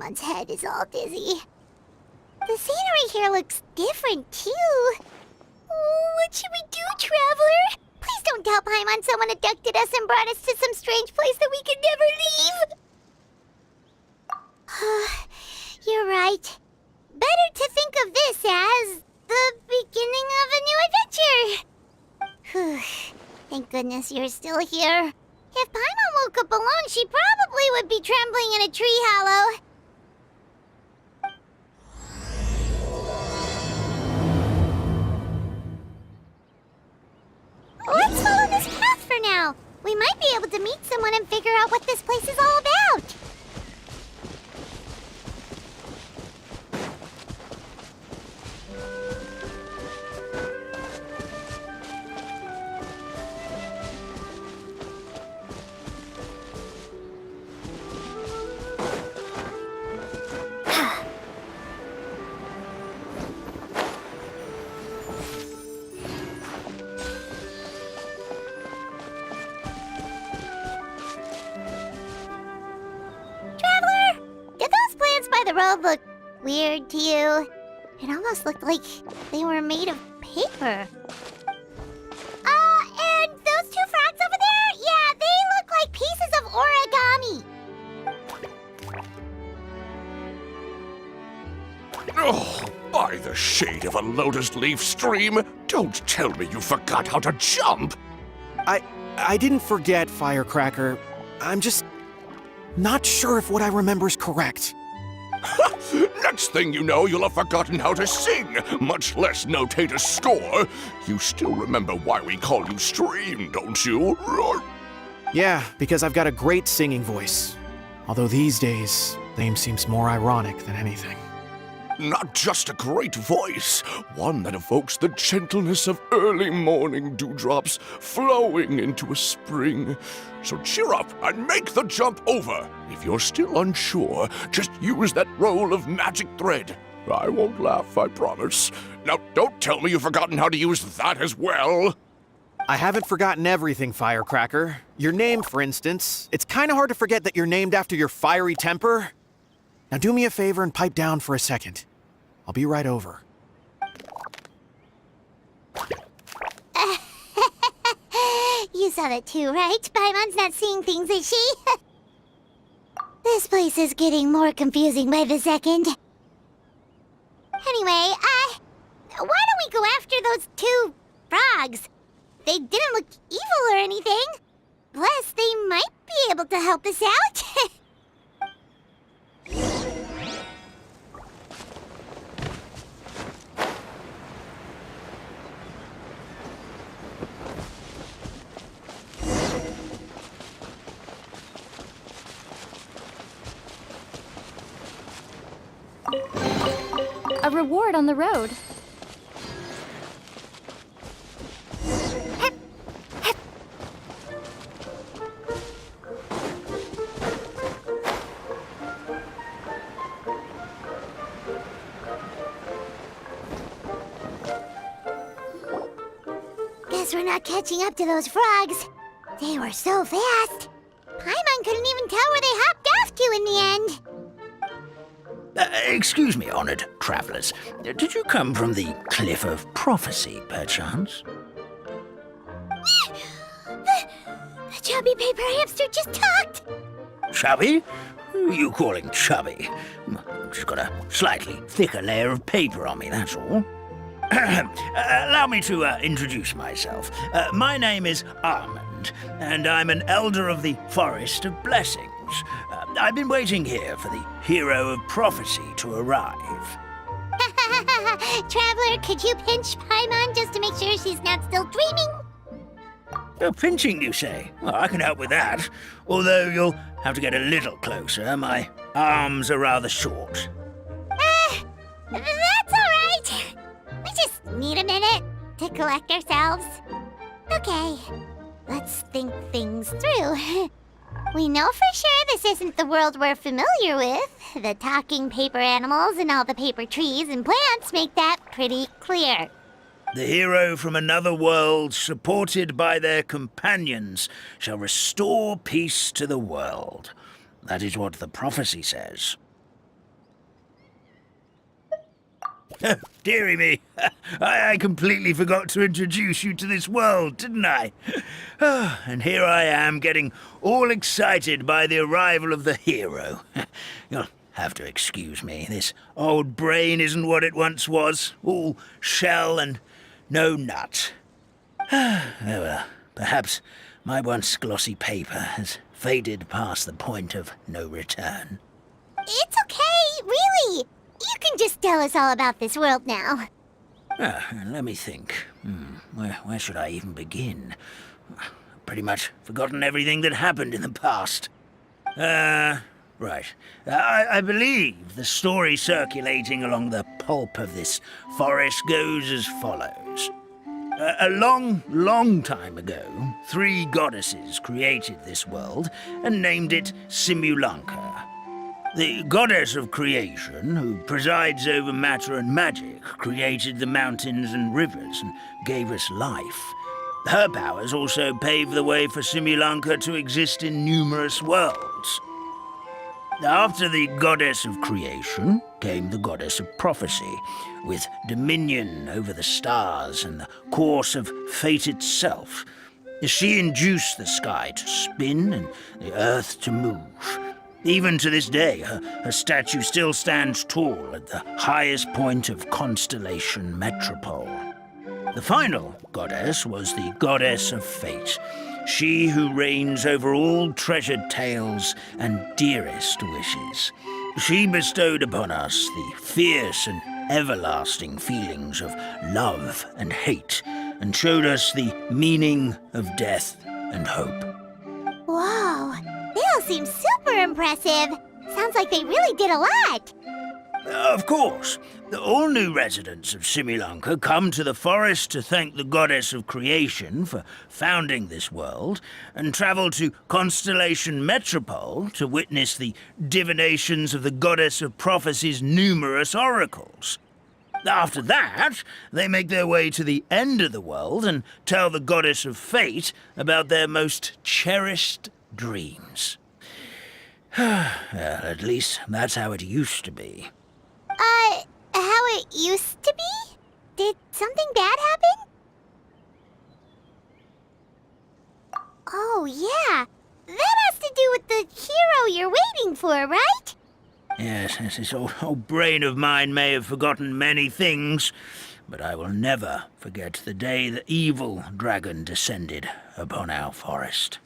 Paimon's head is all dizzy. The scenery here looks different, too. Oh, what should we do, Traveler? Please don't tell Paimon someone abducted us and brought us to some strange place that we could never leave. You're right. Better to think of this as the beginning of a new adventure. Thank goodness you're still here. If Paimon woke up alone, she probably would be trembling in a tree hollow. Let's follow this path for now. We might be able to meet someone and figure out what this place is all about. The road look weird to you? It almost looked like they were made of paper. And those two frogs over there? Yeah, they look like pieces of origami. Oh, by the shade of a lotus leaf stream, don't tell me you forgot how to jump! I didn't forget, Firecracker. I'm just not sure if what I remember is correct. Next thing you know, you'll have forgotten how to sing, much less notate a score. You still remember why we call you Stream, don't you? Yeah, because I've got a great singing voice. Although these days, name seems more ironic than anything. Not just a great voice, one that evokes the gentleness of early morning dewdrops flowing into a spring. So cheer up and make the jump over. If you're still unsure, just use that roll of magic thread. I won't laugh, I promise. Now, don't tell me you've forgotten how to use that as well. I haven't forgotten everything, Firecracker. Your name, for instance. It's kind of hard to forget that you're named after your fiery temper. Now do me a favor and pipe down for a second. I'll be right over. You saw that too, right? Paimon's not seeing things, is she? This place is getting more confusing by the second. Anyway, why don't we go after those two frogs? They didn't look evil or anything. Plus, they might be able to help us out. A reward on the road. Guess we're not catching up to those frogs. They were so fast. Paimon couldn't even tell where they hopped off to in the end. Excuse me, honored travelers. Did you come from the Cliff of Prophecy, perchance? The chubby paper hamster just talked. Chubby? Who are you calling chubby? Just got a slightly thicker layer of paper on me, that's all. Allow me to introduce myself. My name is Armand, and I'm an elder of the Forest of Blessings. I've been waiting here for the hero of prophecy to arrive. Traveler, could you pinch Paimon just to make sure she's not still dreaming? Pinching, you say? Well, I can help with that. Although you'll have to get a little closer. My arms are rather short. That's all right. We just need a minute to collect ourselves. Okay, let's think things through. We know for sure this isn't the world we're familiar with. The talking paper animals and all the paper trees and plants make that pretty clear. The hero from another world, supported by their companions, shall restore peace to the world. That is what the prophecy says. Dearie me, I completely forgot to introduce you to this world, didn't I? And here I am getting all excited by the arrival of the hero. You'll have to excuse me. This old brain isn't what it once was. All shell and no nut. Oh well, perhaps my once glossy paper has faded past the point of no return. It's okay, really. You can just tell us all about this world now. Let me think. Where should I even begin? Pretty much forgotten everything that happened in the past. Right. I believe the story circulating along the pulp of this forest goes as follows. A long, long time ago, 3 goddesses created this world and named it Simulanka. The goddess of creation, who presides over matter and magic, created the mountains and rivers and gave us life. Her powers also paved the way for Simulanka to exist in numerous worlds. After the goddess of creation came the goddess of prophecy, with dominion over the stars and the course of fate itself. She induced the sky to spin and the earth to move. Even to this day, her statue still stands tall at the highest point of Constellation Metropole. The final goddess was the goddess of fate, she who reigns over all treasured tales and dearest wishes. She bestowed upon us the fierce and everlasting feelings of love and hate, and showed us the meaning of death and hope. Whoa, they all seem super impressive. Sounds like they really did a lot. Of course. All new residents of Simulanka come to the forest to thank the goddess of creation for founding this world, and travel to Constellation Metropole to witness the divinations of the goddess of prophecy's numerous oracles. After that, they make their way to the end of the world and tell the goddess of fate about their most cherished dreams. Well, at least that's how it used to be. How it used to be? Did something bad happen? Oh, yeah. That has to do with the hero you're waiting for, right? Yes, this old brain of mine may have forgotten many things, but I will never forget the day the evil dragon descended upon our forest.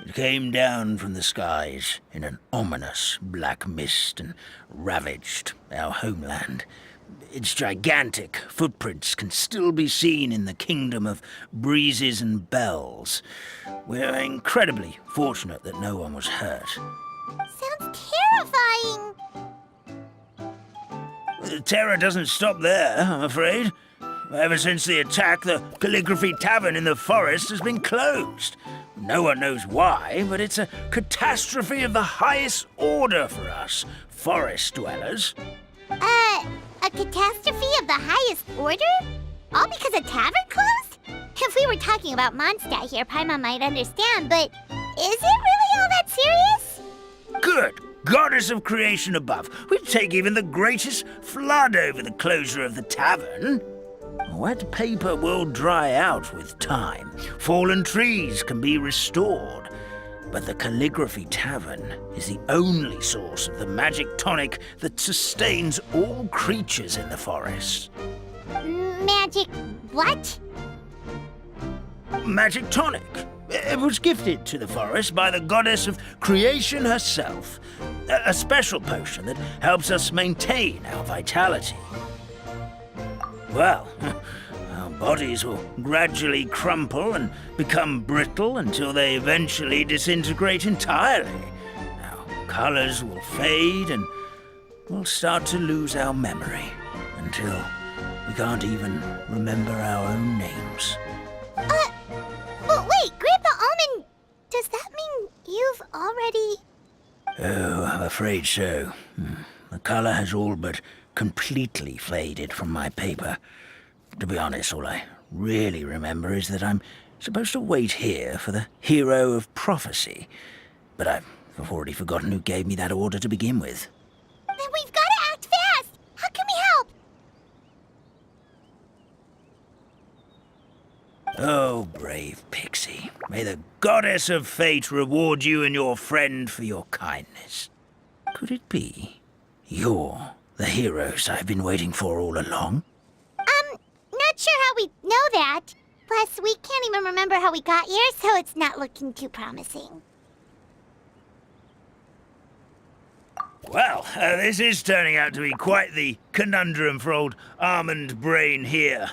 It came down from the skies in an ominous black mist and ravaged our homeland. Its gigantic footprints can still be seen in the kingdom of breezes and bells. We're incredibly fortunate that no one was hurt. Sounds terrifying. The terror doesn't stop there, I'm afraid. Ever since the attack, the Calligraphy Tavern in the forest has been closed. No one knows why, but it's a catastrophe of the highest order for us, forest dwellers. A catastrophe of the highest order? All because a tavern closed? If we were talking about Mondstadt here, Paimon might understand, but is it really all that serious? Good goddess of creation above, we'd take even the greatest flood over the closure of the tavern. Wet paper will dry out with time. Fallen trees can be restored. But the Calligraphy Tavern is the only source of the magic tonic that sustains all creatures in the forest. Magic what? Magic tonic. It was gifted to the forest by the goddess of creation herself. A special potion that helps us maintain our vitality. Well, our bodies will gradually crumple and become brittle until they eventually disintegrate entirely. Our colors will fade and we'll start to lose our memory until we can't even remember our own names. But wait, Grandpa Almond, does that mean you've already... Oh, I'm afraid so. The color has all but completely faded from my paper. To be honest, all I really remember is that I'm supposed to wait here for the hero of prophecy. But I've already forgotten who gave me that order to begin with. Then we've got to act fast! How can we help? Oh, brave Pixie. May the goddess of fate reward you and your friend for your kindness. Could it be you're the heroes I've been waiting for all along? Not sure how we know that. Plus, we can't even remember how we got here, so it's not looking too promising. Well, this is turning out to be quite the conundrum for old Almond Brain here.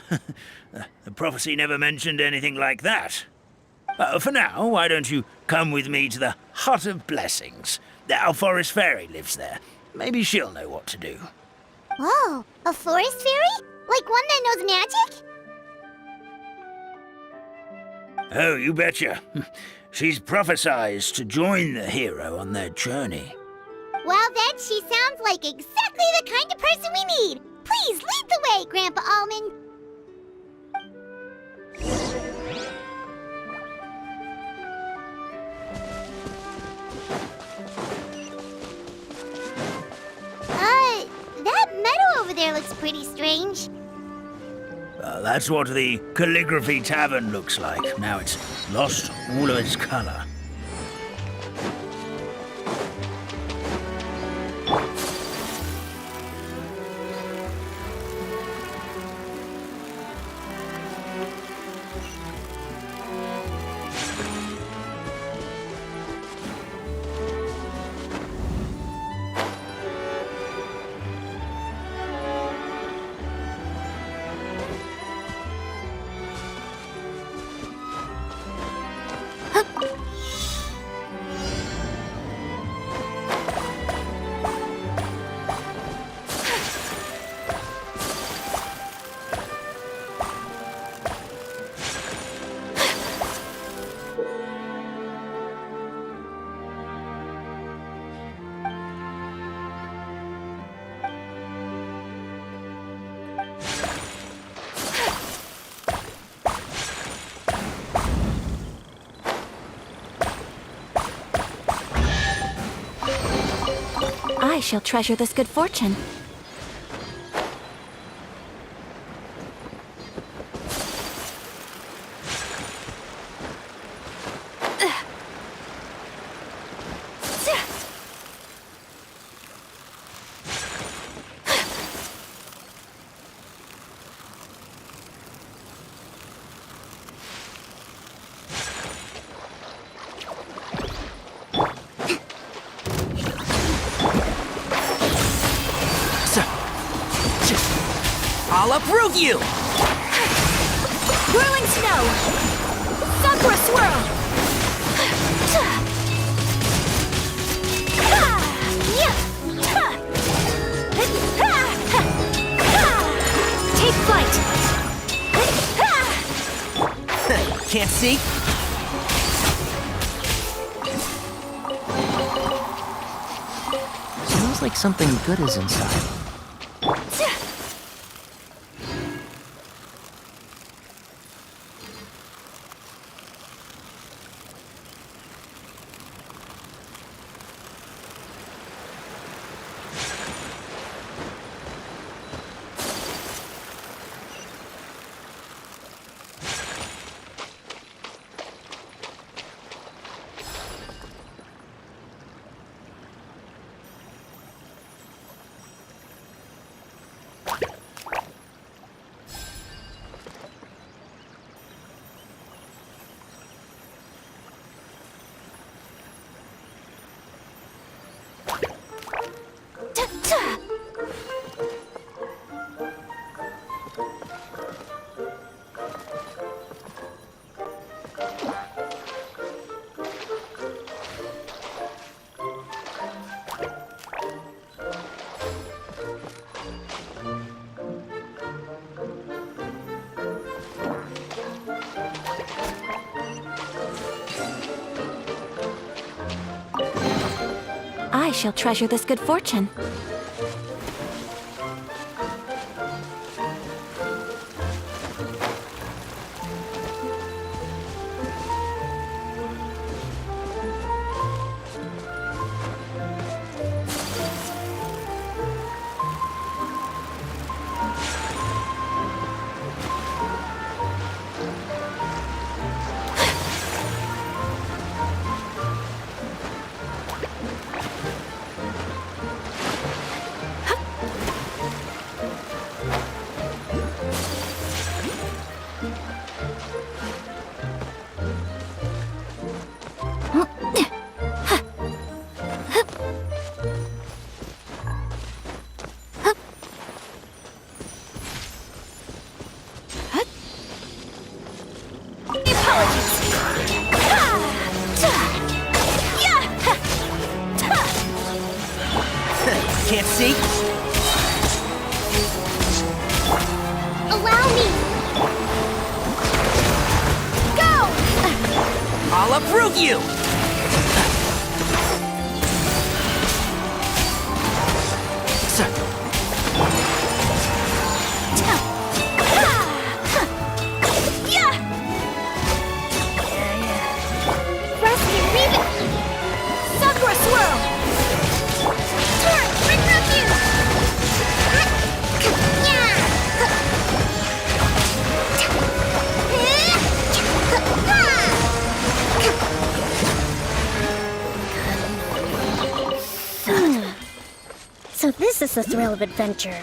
The prophecy never mentioned anything like that. For now, why don't you come with me to the Hut of Blessings? Our forest fairy lives there. Maybe she'll know what to do. Whoa, a forest fairy? Like one that knows magic? Oh, you betcha. She's prophesized to join the hero on their journey. Well, then she sounds like exactly the kind of person we need. Please lead the way, Grandpa Almond. That meadow over there looks pretty strange. That's what the Calligraphy Tavern looks like. Now it's lost all of its color. I shall treasure this good fortune. I'll uproot you! Whirling snow! Sakura swirl! Take flight! Can't see? Smells like something good is inside. I shall treasure this good fortune. Allow me! Go! I'll uproot you! Sir. Rescue, leave it! Sakura Swirl! Torrent, bring refuge! So this is the thrill of adventure.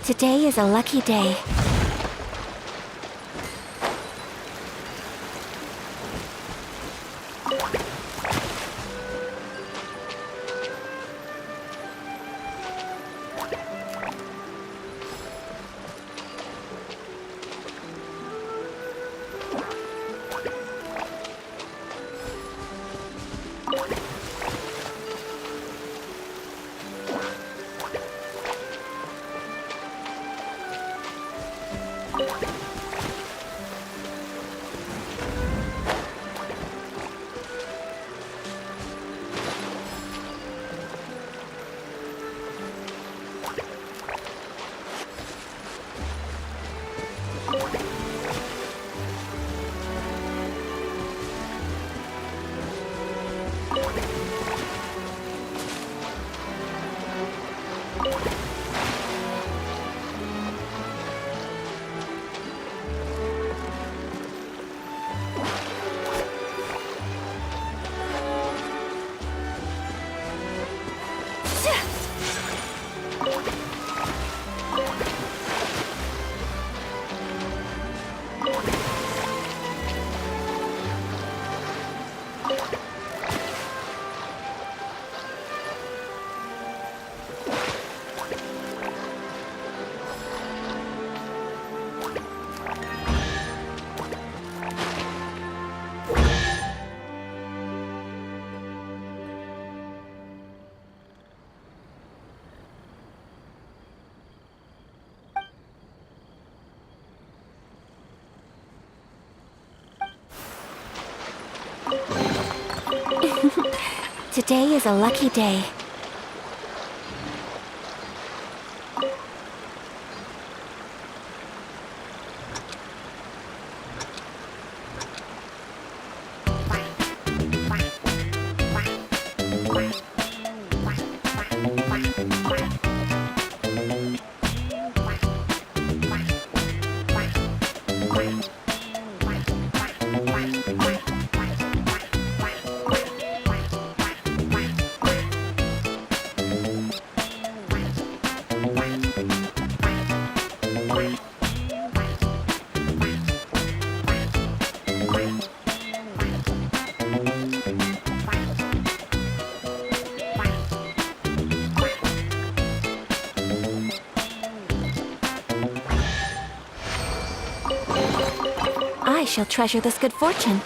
Today is a lucky day. Today is a lucky day. I shall treasure this good fortune.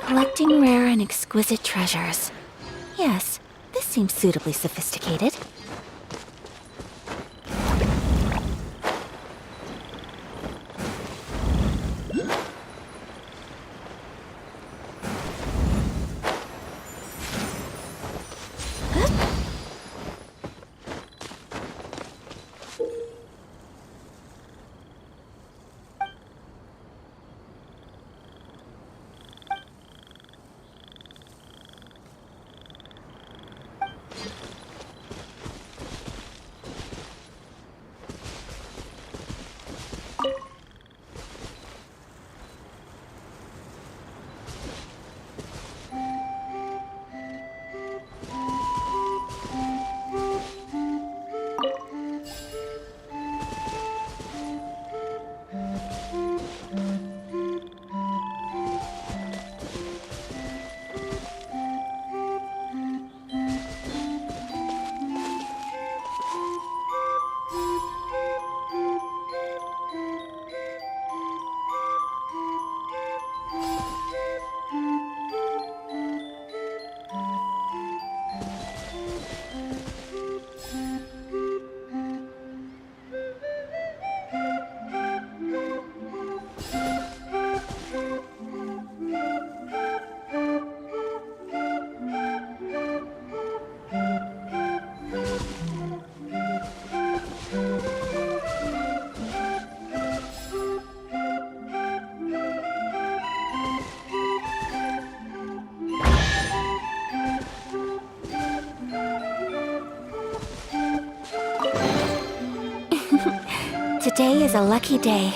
Collecting rare and exquisite treasures. Yes, this seems suitably sophisticated. Today is a lucky day.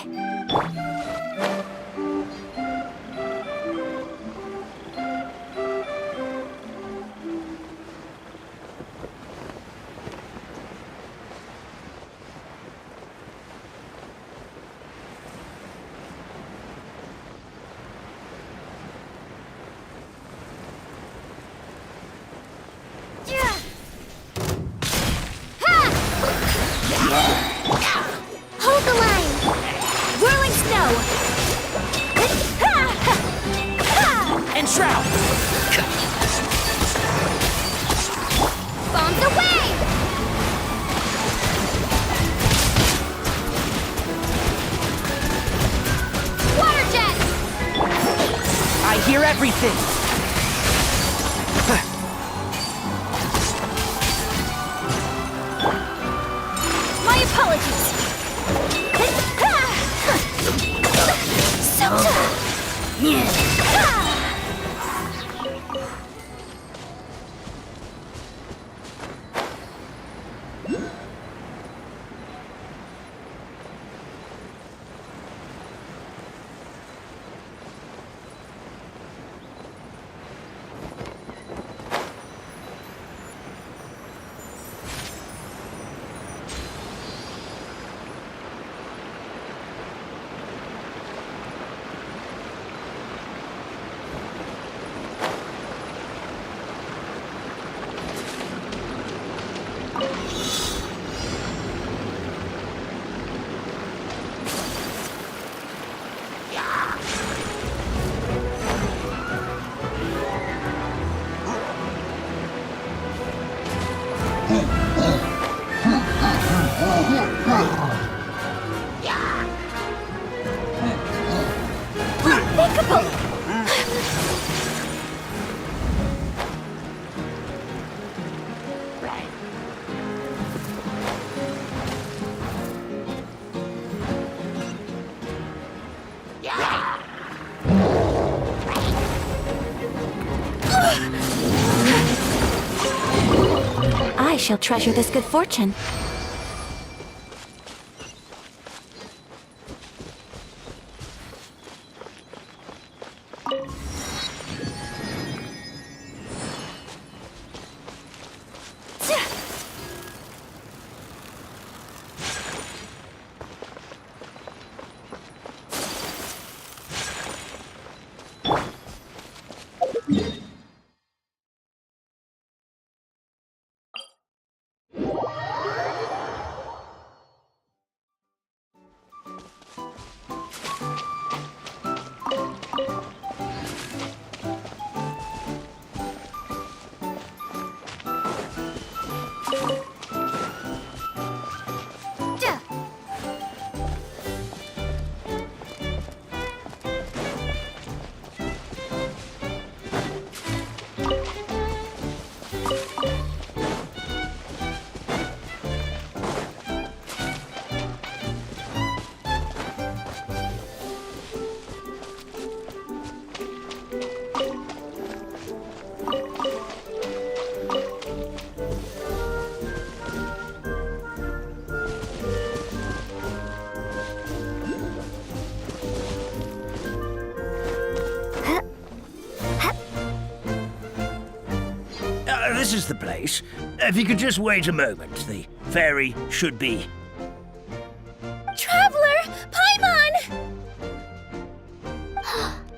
Hold the line! Whirling snow! And shroud! Bombs away! Water jet! I hear everything! My apologies! I shall treasure this good fortune. This is the place. If you could just wait a moment, the ferry should be... Traveler! Paimon!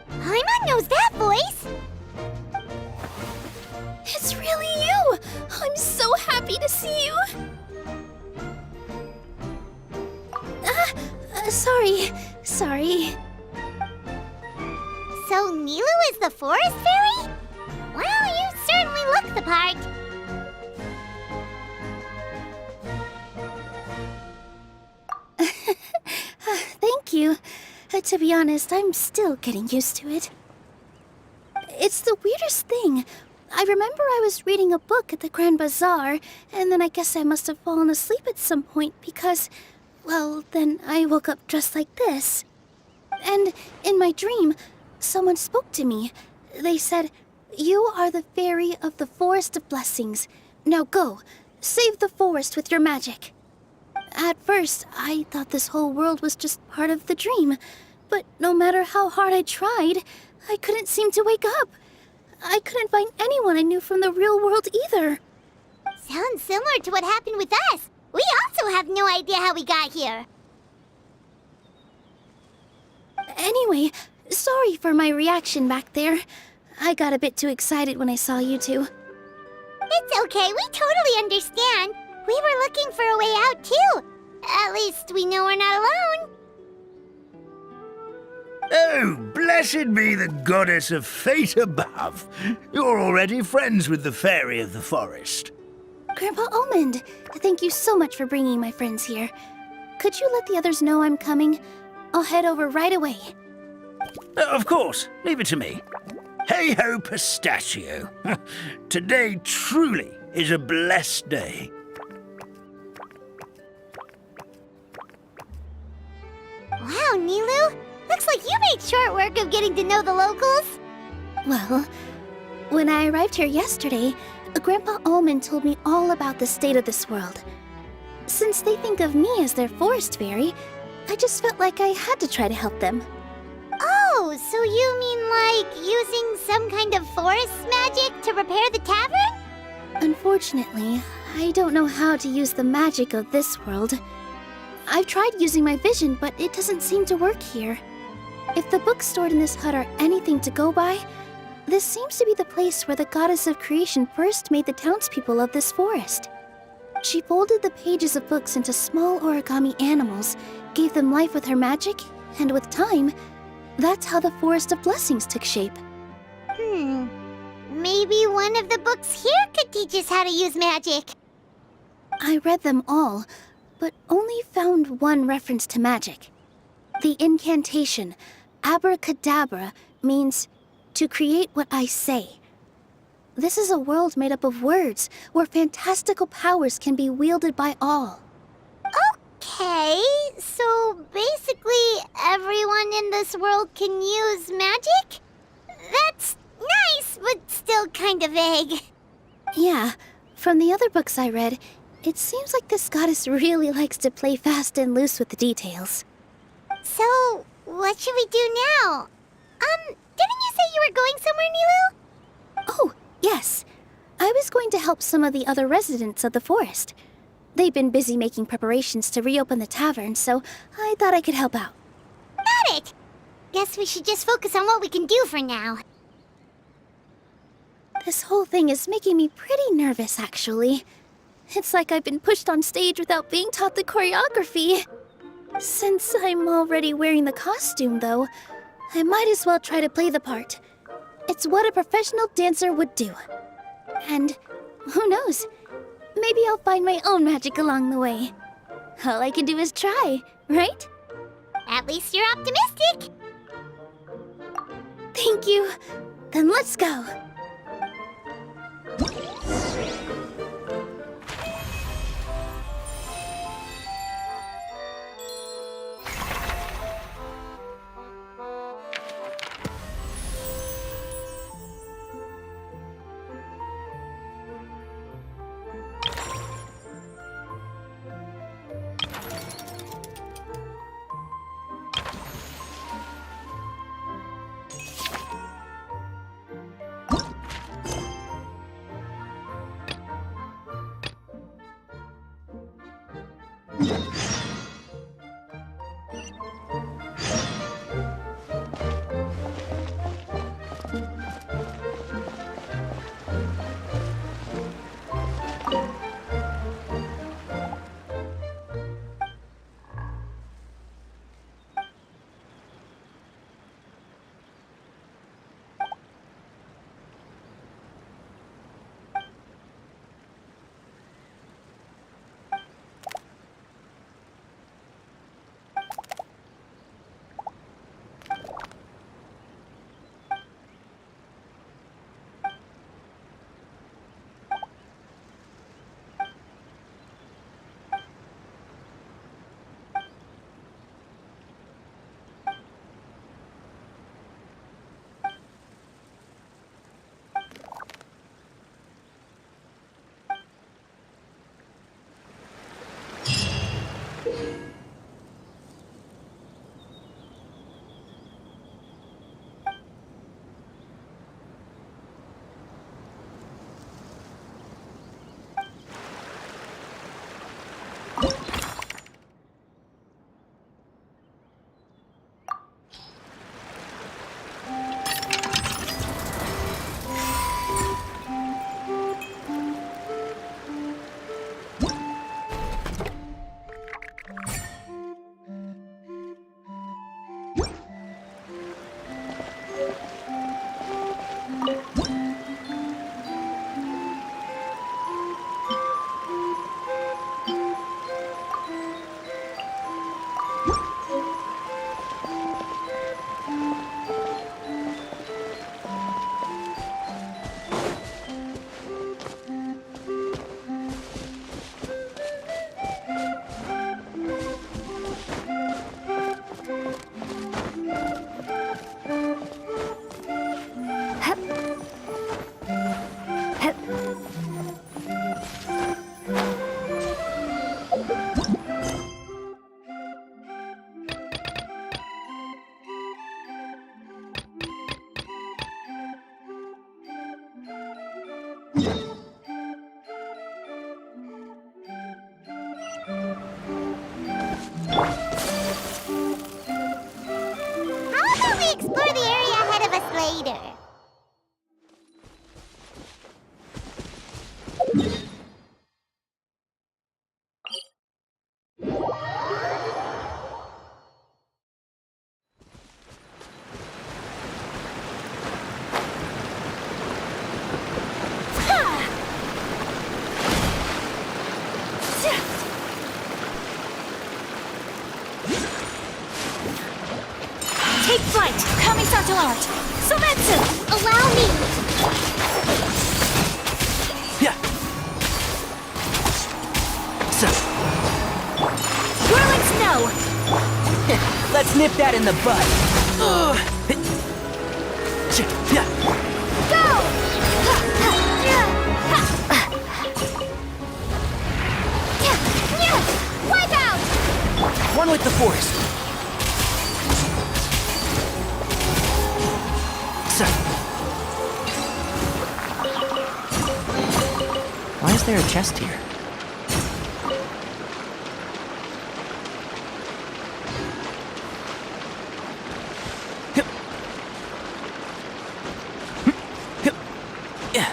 Paimon knows that voice! It's really you! I'm so happy to see you! Sorry. So Nilu is the forest fairy? Well, you certainly look the part. Thank you. To be honest, I'm still getting used to it. It's the weirdest thing. I remember I was reading a book at the Grand Bazaar, and then I guess I must have fallen asleep at some point because, well, then I woke up just like this. And in my dream, someone spoke to me. They said, "You are the fairy of the Forest of Blessings. Now go, save the forest with your magic." At first, I thought this whole world was just part of the dream. But no matter how hard I tried, I couldn't seem to wake up. I couldn't find anyone I knew from the real world either. Sounds similar to what happened with us. We also have no idea how we got here. Anyway, sorry for my reaction back there. I got a bit too excited when I saw you two. It's okay, we totally understand. We were looking for a way out, too. At least we know we're not alone. Oh, blessed be the goddess of fate above. You're already friends with the fairy of the forest. Grandpa Almond, thank you so much for bringing my friends here. Could you let the others know I'm coming? I'll head over right away. Of course, leave it to me. Hey ho, pistachio. Today truly is a blessed day. Wow, Nilu. Looks like you made short work of getting to know the locals. Well, when I arrived here yesterday, Grandpa Almond told me all about the state of this world. Since they think of me as their forest fairy, I just felt like I had to try to help them. Oh, so you mean like using some kind of forest magic to repair the tavern? Unfortunately, I don't know how to use the magic of this world. I've tried using my vision, but it doesn't seem to work here. If the books stored in this hut are anything to go by, this seems to be the place where the goddess of creation first made the townspeople of this forest. She folded the pages of books into small origami animals, gave them life with her magic, and with time, that's how the Forest of Blessings took shape. Maybe one of the books here could teach us how to use magic. I read them all, but only found one reference to magic. The incantation, abracadabra, means to create what I say. This is a world made up of words, where fantastical powers can be wielded by all. Okay, so basically everyone in this world can use magic? That's nice, but still kind of vague. Yeah, from the other books I read, it seems like this goddess really likes to play fast and loose with the details. So, what should we do now? Didn't you say you were going somewhere, Nilu? Oh, yes. I was going to help some of the other residents of the forest. They've been busy making preparations to reopen the tavern, so I thought I could help out. Got it! Guess we should just focus on what we can do for now. This whole thing is making me pretty nervous, actually. It's like I've been pushed on stage without being taught the choreography. Since I'm already wearing the costume, though, I might as well try to play the part. It's what a professional dancer would do. And who knows? Maybe I'll find my own magic along the way. All I can do is try, right? At least you're optimistic. Thank you. Then let's go. How about we explore the area ahead of us later? Take flight! Coming to art! Sometsu! Allow me! Yeah. So, Whirling snow! let's nip that in the bud. Yeah. Wipe out! One with the forest. So, why is there a chest here? Yeah. Yeah. Yeah.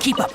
Keep up.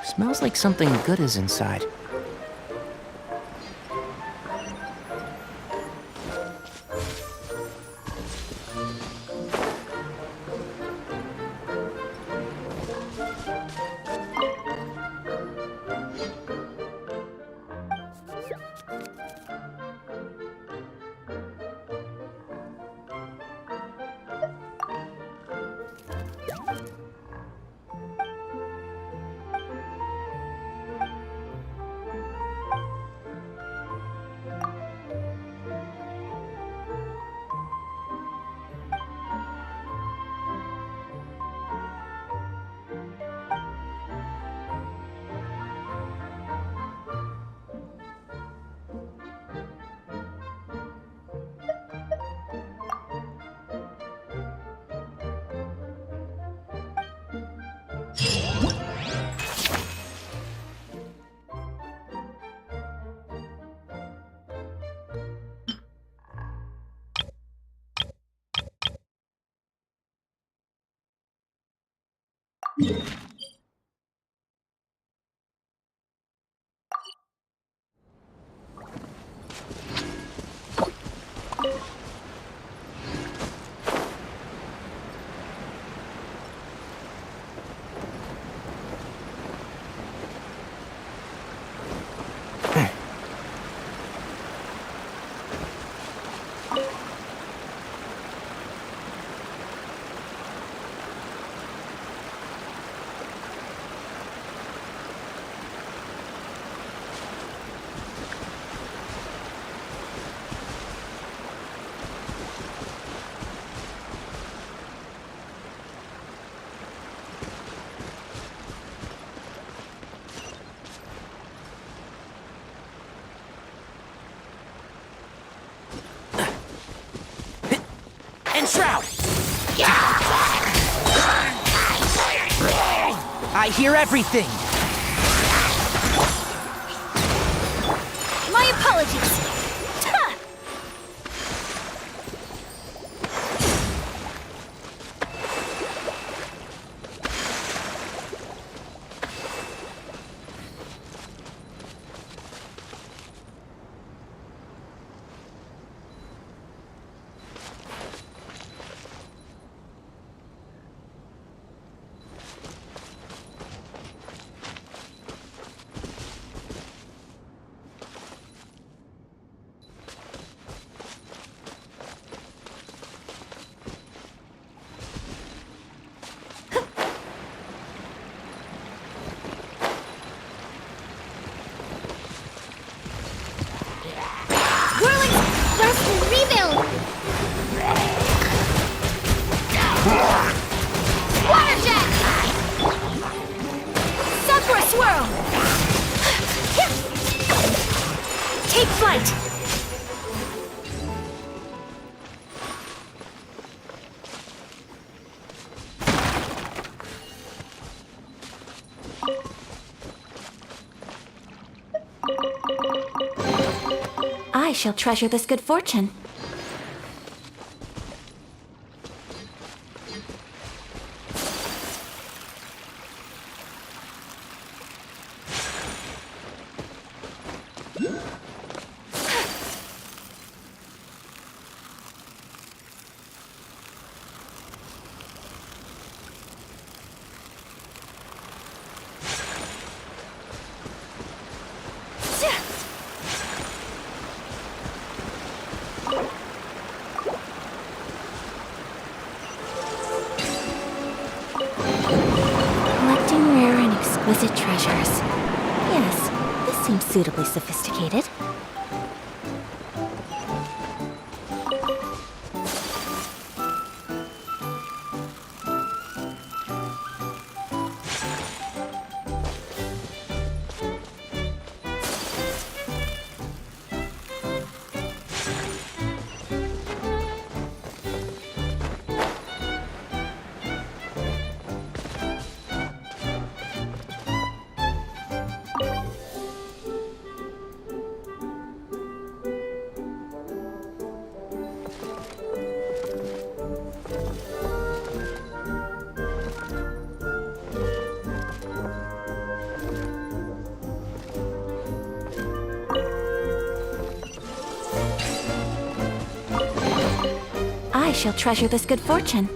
Smells like something good is inside. Golden Shroud! I hear everything! My apologies! Ha! Rest and rebuild! Watershed! Sakura Swirl! Take flight! I shall treasure this good fortune. Collecting rare and exquisite treasures. Yes, this seems suitably sophisticated. I shall treasure this good fortune.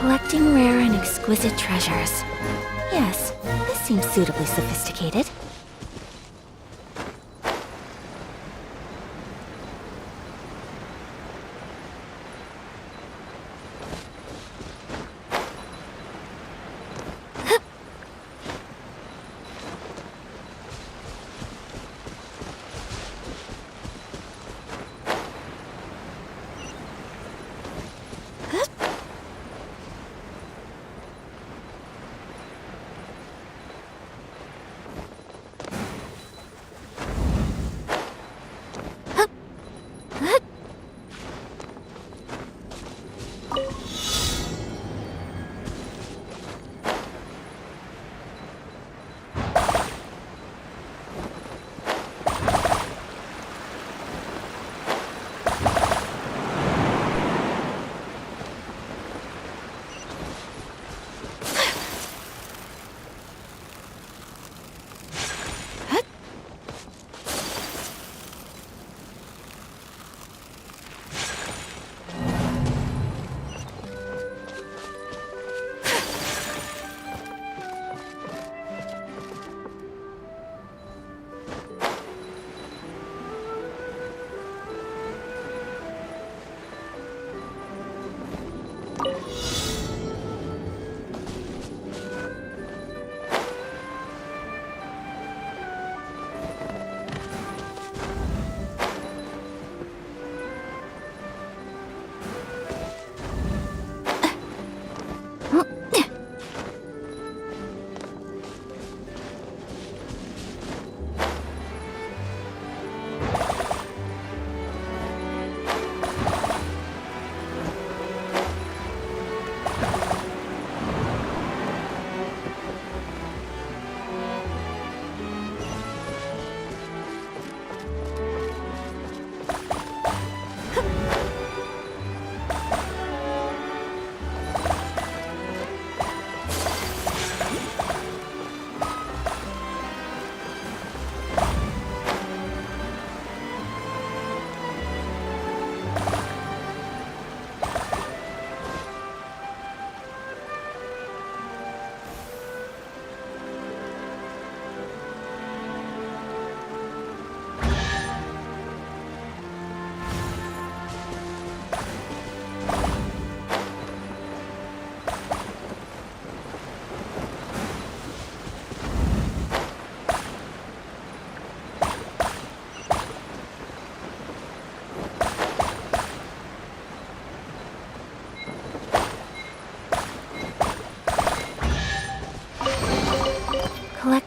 Collecting rare and exquisite treasures. Yes, this seems suitably sophisticated.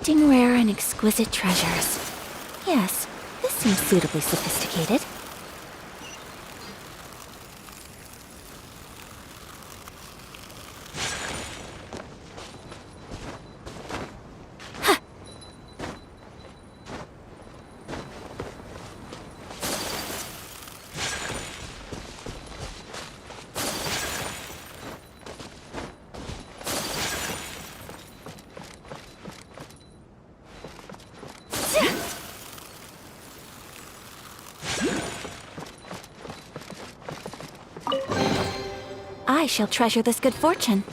Collecting rare and exquisite treasures. Yes, this seems suitably sophisticated. I shall treasure this good fortune.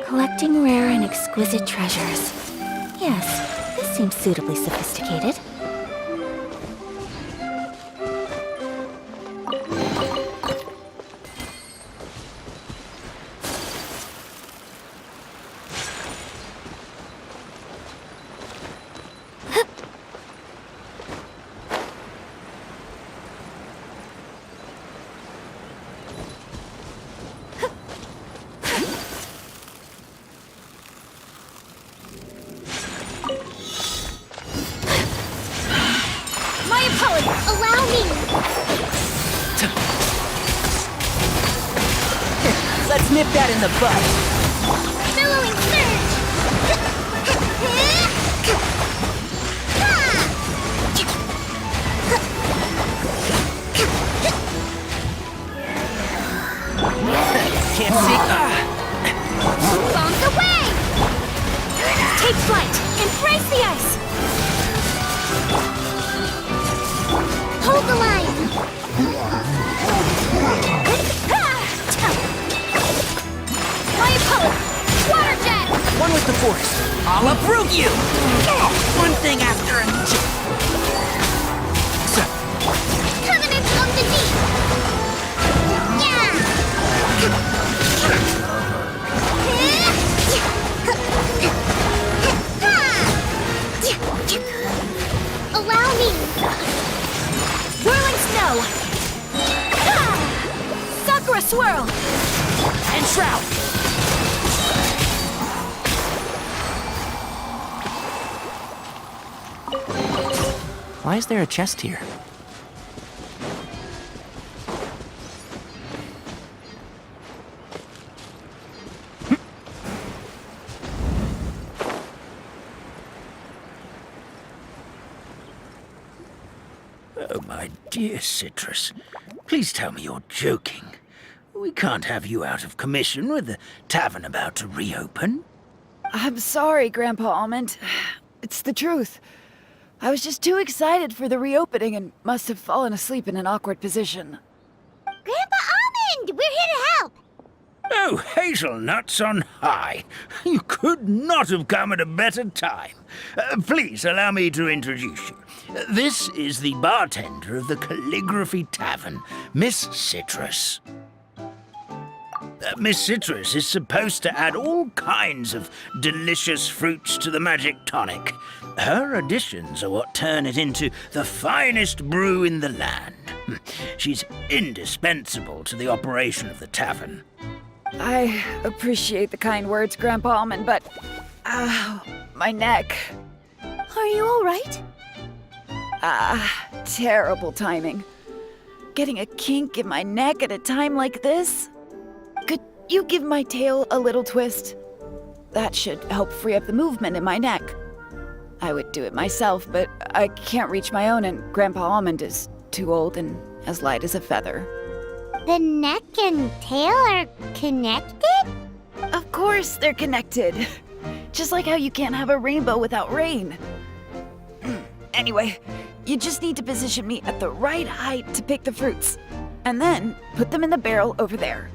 Collecting rare and exquisite treasures. Yes, this seems suitably sophisticated. Allow me! Let's nip that in the bud. Billowing surge! Use the force. I'll uproot you! One thing after another. Covenant of the Deep! Allow me! Whirling snow! Sakura swirl! And shroud! Why is there a chest here? Oh, my dear Citrus, please tell me you're joking. We can't have you out of commission with the tavern about to reopen. I'm sorry, Grandpa Almond. It's the truth. I was just too excited for the reopening and must have fallen asleep in an awkward position. Grandpa Almond! We're here to help! Oh, hazelnuts on high. You could not have come at a better time. Please allow me to introduce you. This is the bartender of the Calligraphy Tavern, Miss Citrus. Miss Citrus is supposed to add all kinds of delicious fruits to the magic tonic. Her additions are what turn it into the finest brew in the land. She's indispensable to the operation of the tavern. I appreciate the kind words, Grandpa Almond, but... my neck. Are you all right? Terrible timing. Getting a kink in my neck at a time like this? Could you give my tail a little twist? That should help free up the movement in my neck. I would do it myself, but I can't reach my own, and Grandpa Almond is too old and as light as a feather. The neck and tail are connected? Of course they're connected. Just like how you can't have a rainbow without rain. Anyway, you just need to position me at the right height to pick the fruits. And then put them in the barrel over there.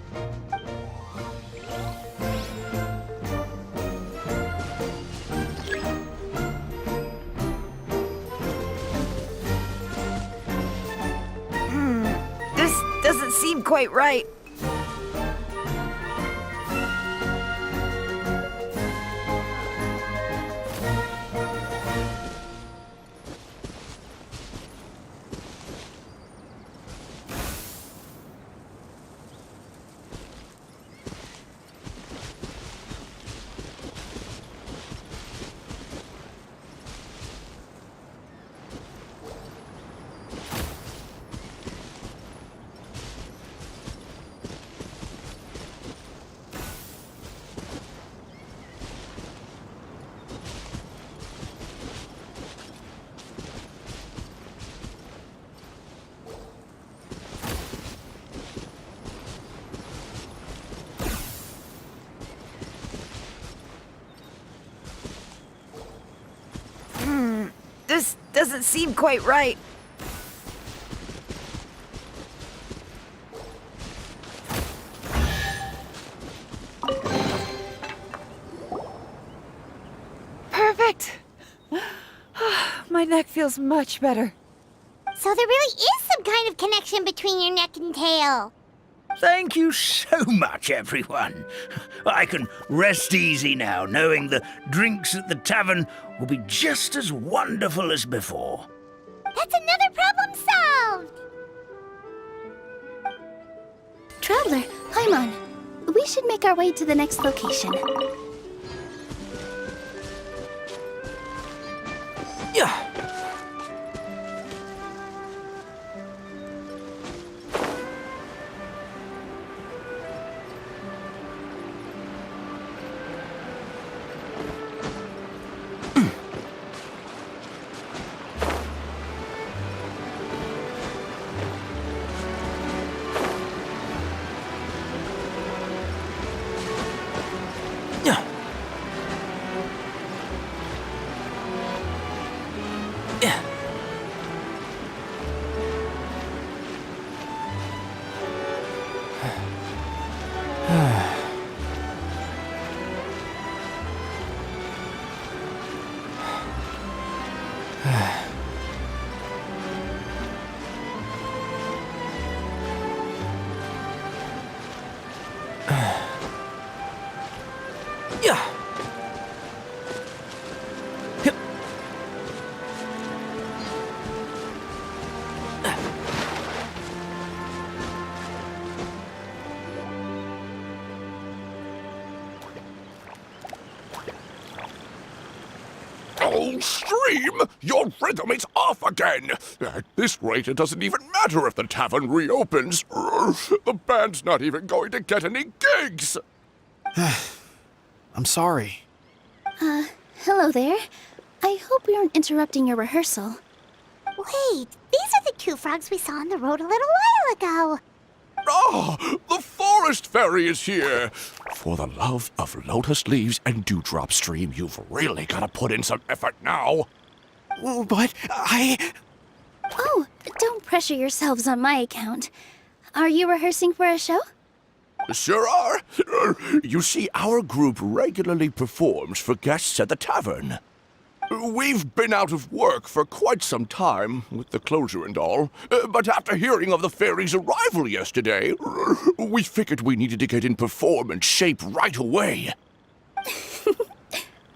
This doesn't seem quite right. This doesn't seem quite right. Perfect! My neck feels much better. So there really is some kind of connection between your neck and tail. Thank you so much, everyone. I can rest easy now, knowing the drinks at the tavern will be just as wonderful as before. That's another problem solved! Traveler, Paimon, we should make our way to the next location. Yeah. Yeah. Oh, Stream! Your rhythm is off again! At this rate, it doesn't even matter if the tavern reopens. The band's not even going to get any gigs! I'm sorry. Hello there. I hope we aren't interrupting your rehearsal. Wait, these are the two frogs we saw on the road a little while ago. Ah, the forest fairy is here! For the love of lotus leaves and dewdrop, Stream, you've really got to put in some effort now. But Oh, don't pressure yourselves on my account. Are you rehearsing for a show? Sure are. You see, our group regularly performs for guests at the tavern. We've been out of work for quite some time, with the closure and all. But after hearing of the fairy's arrival yesterday, we figured we needed to get in performance shape right away.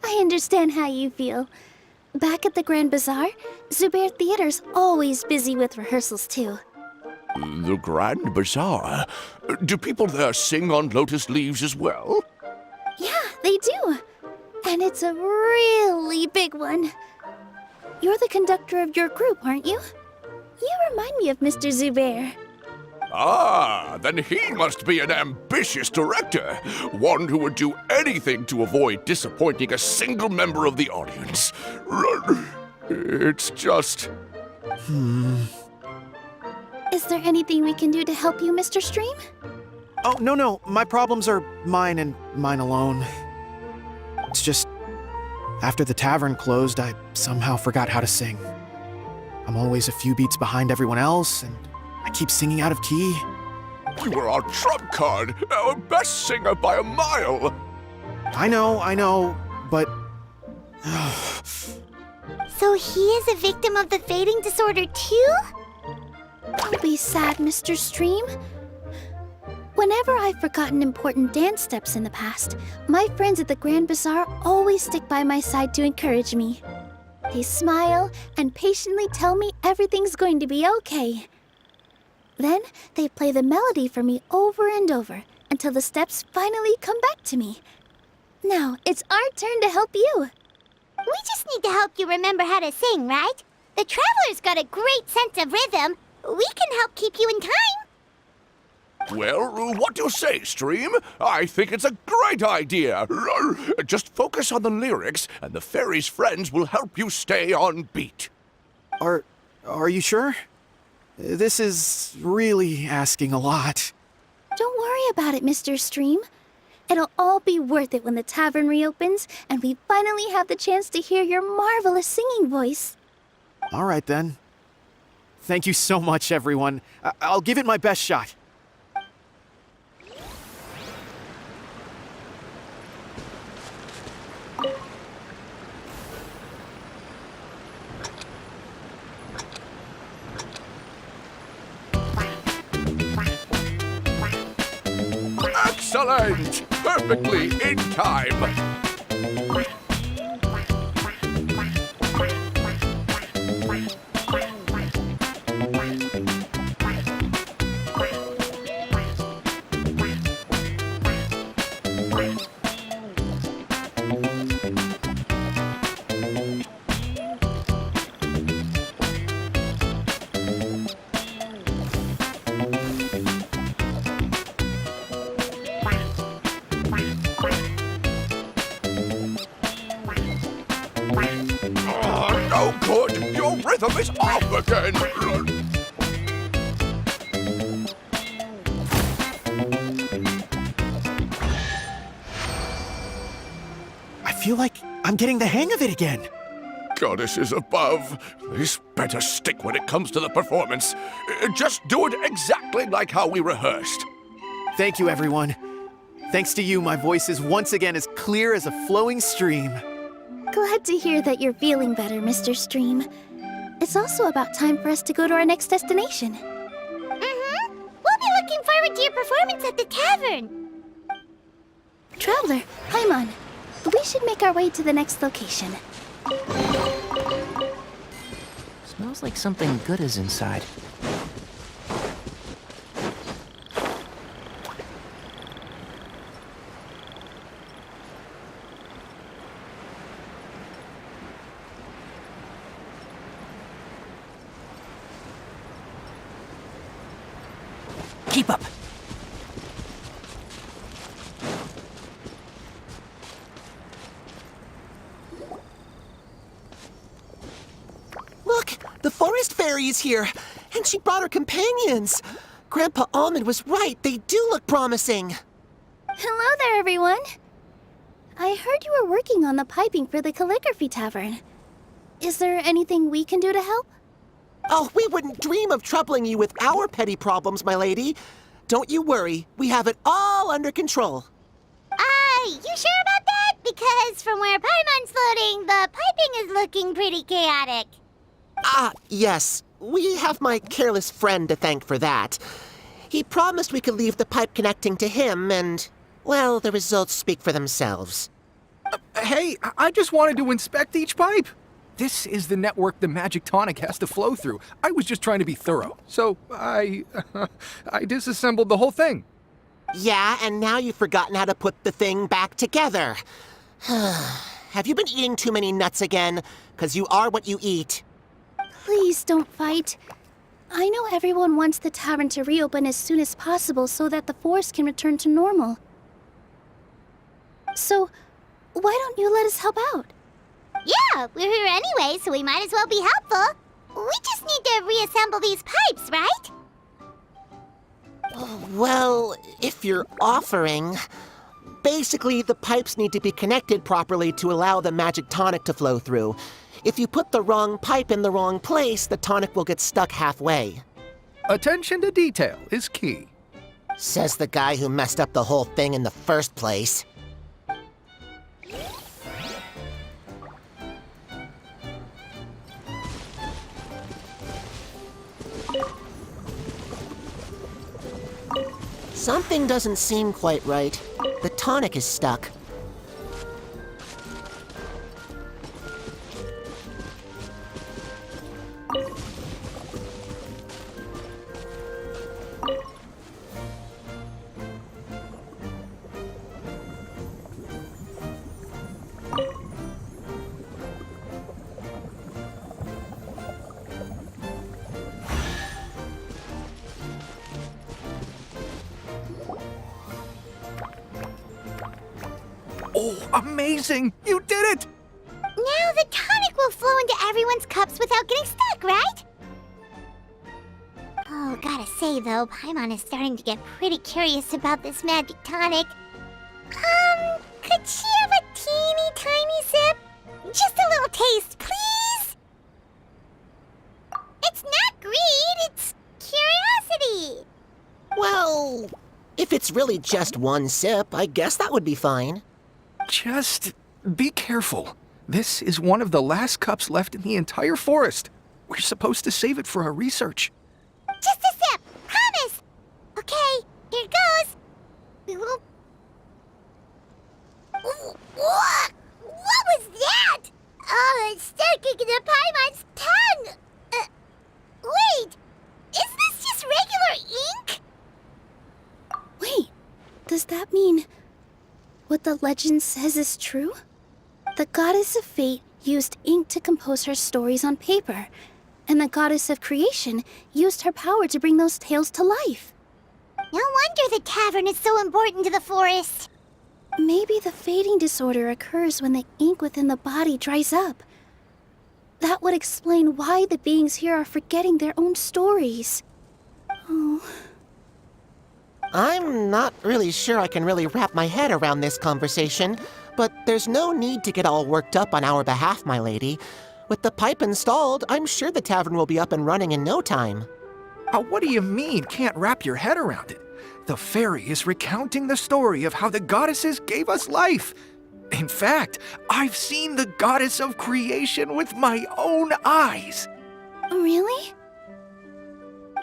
I understand how you feel. Back at the Grand Bazaar, Zubair Theater's always busy with rehearsals too. The Grand Bazaar? Do people there sing on lotus leaves as well? Yeah, they do. And it's a really big one. You're the conductor of your group, aren't you? You remind me of Mr. Zubair. Ah, then he must be an ambitious director. One who would do anything to avoid disappointing a single member of the audience. It's just... Is there anything we can do to help you, Mr. Stream? Oh, no. My problems are mine and mine alone. It's just, after the tavern closed, I somehow forgot how to sing. I'm always a few beats behind everyone else, and I keep singing out of key. You were our trump card, our best singer by a mile. I know, but... So he is a victim of the fading disorder too? Don't be sad, Mr. Stream. Whenever I've forgotten important dance steps in the past, my friends at the Grand Bazaar always stick by my side to encourage me. They smile and patiently tell me everything's going to be okay. Then they play the melody for me over and over until the steps finally come back to me. Now it's our turn to help you. We just need to help you remember how to sing, right? The Traveler's got a great sense of rhythm. We can help keep you in time. Well, what do you say, Stream? I think it's a great idea. Just focus on the lyrics, and the fairy's friends will help you stay on beat. Are you sure? This is really asking a lot. Don't worry about it, Mr. Stream. It'll all be worth it when the tavern reopens and we finally have the chance to hear your marvelous singing voice. All right, then. Thank you so much, everyone. I'll give it my best shot. Excellent! Perfectly in time. No good! Your rhythm is off again! I feel like I'm getting the hang of it again. Goddesses above, this better stick when it comes to the performance. Just do it exactly like how we rehearsed. Thank you, everyone. Thanks to you, my voice is once again as clear as a flowing stream. Glad to hear that you're feeling better, Mr. Stream. It's also about time for us to go to our next destination. Mm-hmm. We'll be looking forward to your performance at the tavern. Traveler, Paimon, we should make our way to the next location. Smells like something good is inside. Keep up. Look, the forest fairy is here, and she brought her companions. Grandpa Almond was right. They do look promising. Hello there, everyone. I heard you were working on the piping for the calligraphy tavern. Is there anything we can do to help? Oh, we wouldn't dream of troubling you with our petty problems, my lady. Don't you worry. We have it all under control. You sure about that? Because from where Paimon's floating, the piping is looking pretty chaotic. Ah, yes. We have my careless friend to thank for that. He promised we could leave the pipe connecting to him, and, well, the results speak for themselves. Hey, I just wanted to inspect each pipe. This is the network the magic tonic has to flow through. I was just trying to be thorough, so I disassembled the whole thing. Yeah, and now you've forgotten how to put the thing back together. Have you been eating too many nuts again? 'Cause you are what you eat. Please don't fight. I know everyone wants the tavern to reopen as soon as possible so that the forest can return to normal. So, why don't you let us help out? Yeah, we're here anyway, so we might as well be helpful. We just need to reassemble these pipes, right? Well, if you're offering... Basically, the pipes need to be connected properly to allow the magic tonic to flow through. If you put the wrong pipe in the wrong place, the tonic will get stuck halfway. Attention to detail is key. Says the guy who messed up the whole thing in the first place. Something doesn't seem quite right. The tonic is stuck. Oh, amazing! You did it! Now the tonic will flow into everyone's cups without getting stuck, right? Oh, gotta say though, Paimon is starting to get pretty curious about this magic tonic. Could she have a teeny tiny sip? Just a little taste, please? It's not greed, it's curiosity. Well, if it's really just one sip, I guess that would be fine. Just be careful. This is one of the last cups left in the entire forest. We're supposed to save it for our research. Just a sip, promise. Okay, here goes. We won't... What was that? Oh, it's sticking to Paimon's tongue. Wait, is this just regular ink? Wait, does that mean what the legend says is true? The goddess of fate used ink to compose her stories on paper, and the goddess of creation used her power to bring those tales to life. No wonder the tavern is so important to the forest. Maybe the fading disorder occurs when the ink within the body dries up. That would explain why the beings here are forgetting their own stories. Oh. I'm not really sure I can really wrap my head around this conversation, but there's no need to get all worked up on our behalf, my lady. With the pipe installed, I'm sure the tavern will be up and running in no time. What do you mean, can't wrap your head around it? The fairy is recounting the story of how the goddesses gave us life. In fact, I've seen the goddess of creation with my own eyes. Really?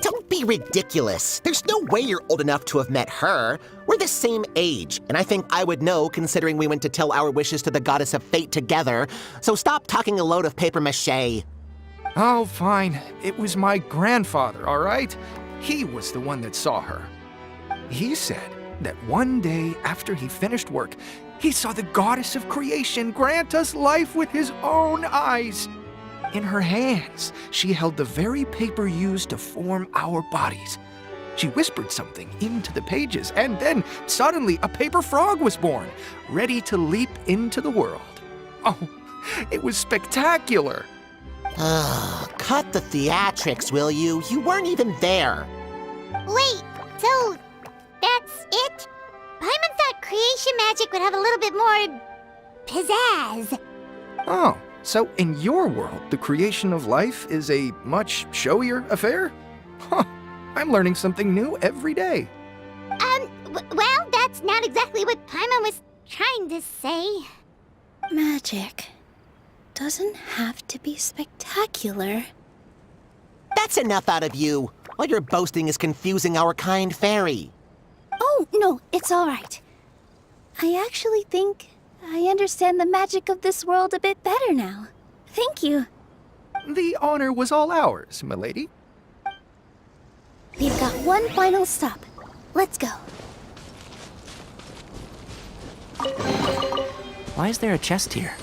Don't be ridiculous. There's no way you're old enough to have met her. We're the same age, and I think I would know considering we went to tell our wishes to the goddess of fate together. So stop talking a load of papier-mâché. Oh, fine. It was my grandfather, all right? He was the one that saw her. He said that one day after he finished work, he saw the goddess of creation grant us life with his own eyes. In her hands, she held the very paper used to form our bodies. She whispered something into the pages, and then suddenly a paper frog was born, ready to leap into the world. Oh, it was spectacular. Cut the theatrics, will you? You weren't even there. Wait, so that's it? Paimon thought creation magic would have a little bit more pizzazz. Oh, so in your world, the creation of life is a much showier affair? Huh, I'm learning something new every day. Well, that's not exactly what Paimon was trying to say. Magic doesn't have to be spectacular. That's enough out of you. All your boasting is confusing our kind fairy. Oh, no, it's all right. I actually think I understand the magic of this world a bit better now. Thank you. The honor was all ours, milady. We've got one final stop. Let's go. Why is there a chest here?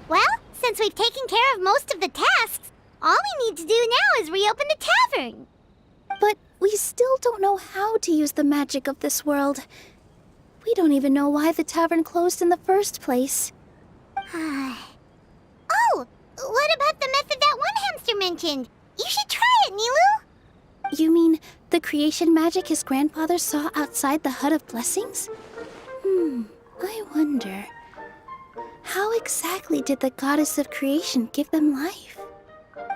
Well, since we've taken care of most of the tasks, all we need to do now is reopen the tavern. But we still don't know how to use the magic of this world. We don't even know why the tavern closed in the first place. Oh, what about the method that one hamster mentioned? You should try it, Nilu. You mean the creation magic his grandfather saw outside the Hut of Blessings? I wonder. How exactly did the goddess of creation give them life?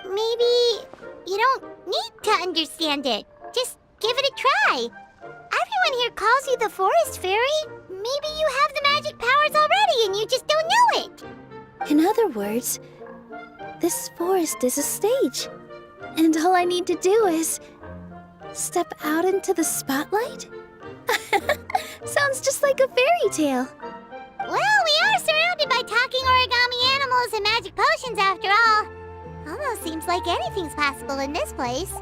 Maybe you don't need to understand it. Just give it a try. Everyone here calls you the Forest Fairy. Maybe you have the magic powers already and you just don't know it. In other words, this forest is a stage. And all I need to do is step out into the spotlight? Sounds just like a fairy tale. Well, we are surrounded by talking origami animals and magic potions after all. Almost seems like anything's possible in this place.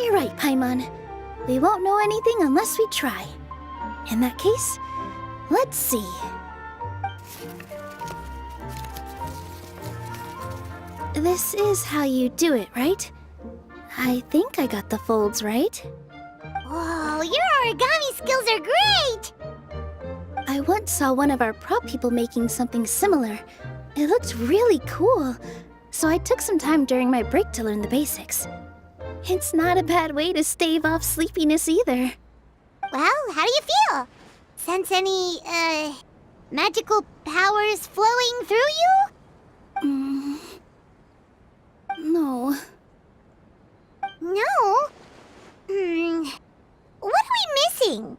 You're right, Paimon. We won't know anything unless we try. In that case, let's see. This is how you do it, right? I think I got the folds right. Whoa, your origami skills are great! I once saw one of our prop people making something similar. It looked really cool, so I took some time during my break to learn the basics. It's not a bad way to stave off sleepiness either. Well, how do you feel? Sense any, magical powers flowing through you? No. No? What are we missing?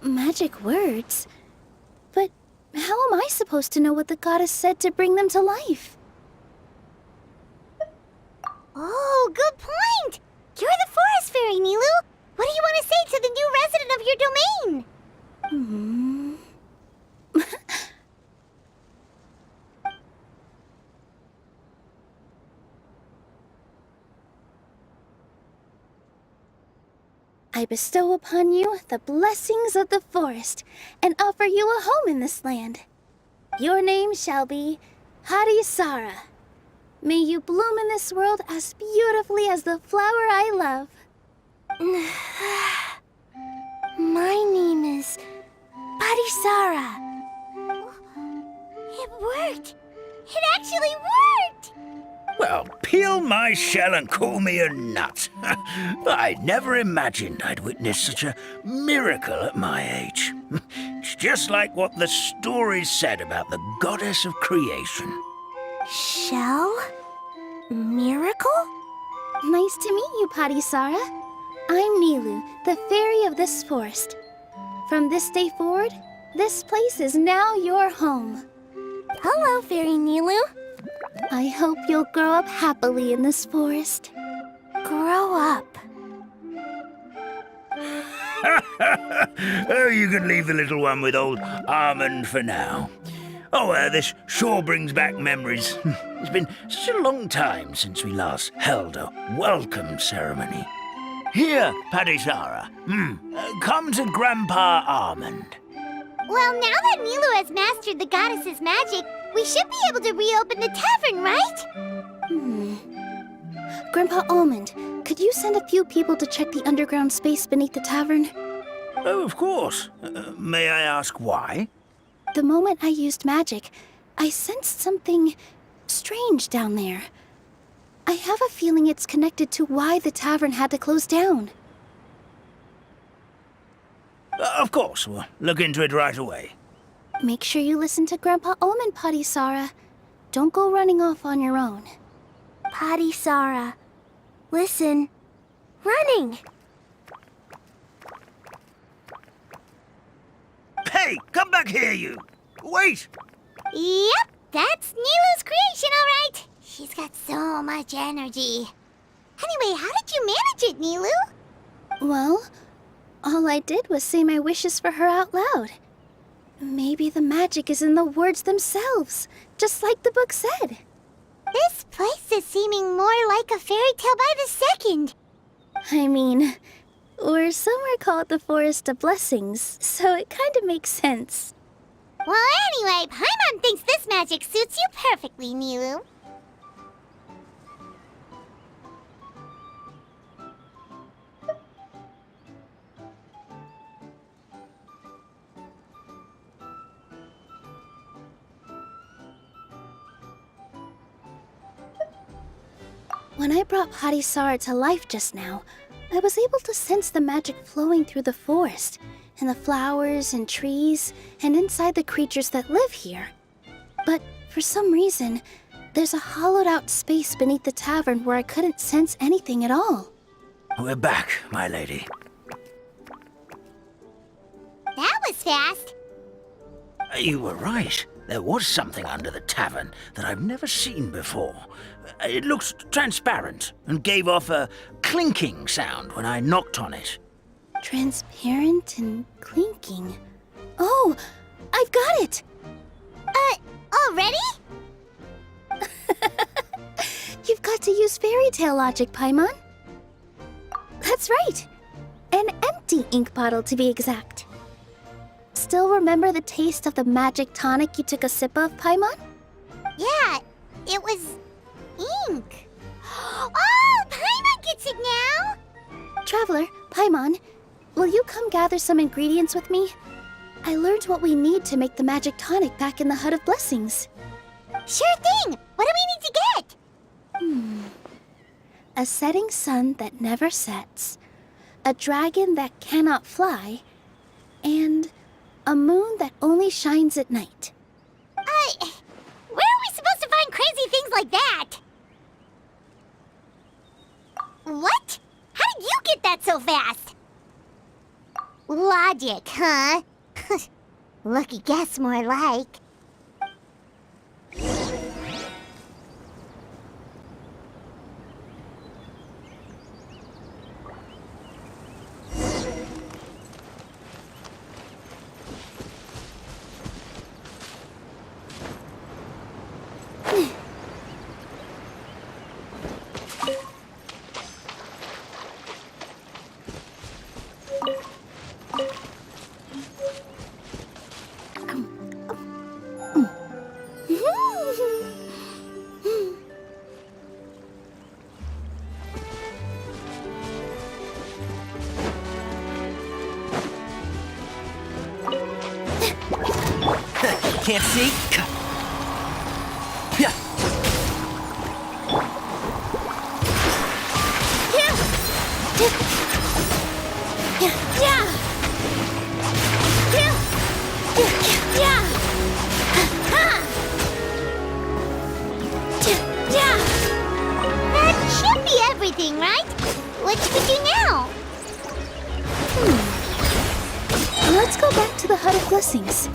Magic words? But how am I supposed to know what the goddess said to bring them to life? Oh, good point! You're the Forest Fairy, Nilu! What do you want to say to the new resident of your domain? I bestow upon you the blessings of the forest and offer you a home in this land. Your name shall be Harisara. May you bloom in this world as beautifully as the flower I love. My name is Parisara. It worked! It actually worked! Well, peel my shell and call me a nut. I never imagined I'd witness such a miracle at my age. It's just like what the stories said about the goddess of creation. Shell? Miracle? Nice to meet you, Parisara. I'm Nilu, the fairy of this forest. From this day forward, this place is now your home. Hello, Fairy Nilu. I hope you'll grow up happily in this forest. Grow up. Oh, you can leave the little one with old Almond for now. Oh, this sure brings back memories. It's been such a long time since we last held a welcome ceremony. Here, Padisara. Come to Grandpa Almond. Well, now that Nilu has mastered the goddess's magic, we should be able to reopen the tavern, right? Grandpa Almond, could you send a few people to check the underground space beneath the tavern? Oh, of course. May I ask why? The moment I used magic, I sensed something strange down there. I have a feeling it's connected to why the tavern had to close down. Of course, we'll look into it right away. Make sure you listen to Grandpa Almond, Padisara. Don't go running off on your own. Padisara, listen. Running! Hey, come back here, you! Wait! Yep, that's Nilu's creation, all right. She's got so much energy. Anyway, how did you manage it, Nilu? Well, all I did was say my wishes for her out loud. Maybe the magic is in the words themselves, just like the book said. This place is seeming more like a fairy tale by the second. I mean, or somewhere called the Forest of Blessings, so it kind of makes sense. Well, anyway, Paimon thinks this magic suits you perfectly, Nilu. When I brought Padisara to life just now, I was able to sense the magic flowing through the forest, and the flowers and trees, and inside the creatures that live here. But for some reason, there's a hollowed-out space beneath the tavern where I couldn't sense anything at all. We're back, my lady. That was fast. You were right. There was something under the tavern that I've never seen before. It looked transparent and gave off a clinking sound when I knocked on it. Transparent and clinking. Oh, I've got it! Already? You've got to use fairy tale logic, Paimon. That's right. An empty ink bottle, to be exact. Still remember the taste of the magic tonic you took a sip of, Paimon? Yeah, it was ink. Oh, Paimon gets it now! Traveler, Paimon, will you come gather some ingredients with me? I learned what we need to make the magic tonic back in the Hut of Blessings. Sure thing! What do we need to get? A setting sun that never sets, a dragon that cannot fly, and a moon that only shines at night. Where are we supposed to find crazy things like that? What? How did you get that so fast? Logic, huh? Lucky guess, more like. Can't see? Yeah. That should be everything, right? What should we do now? Let's go back to the Hut of Blessings.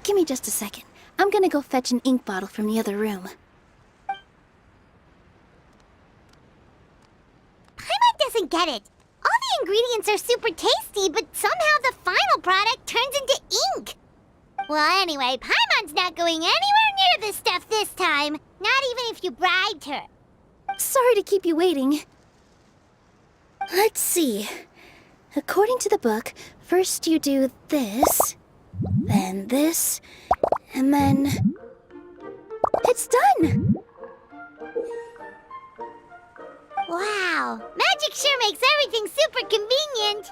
Give me just a second. I'm gonna go fetch an ink bottle from the other room. doesn't get it. All the ingredients are super tasty, but somehow the final product turns into ink. Well, anyway, Paimon's not going anywhere near this stuff this time. Not even if you bribed her. Sorry to keep you waiting. Let's see. According to the book, first you do this, then this, and then... It's done! Wow, magic sure makes everything super convenient.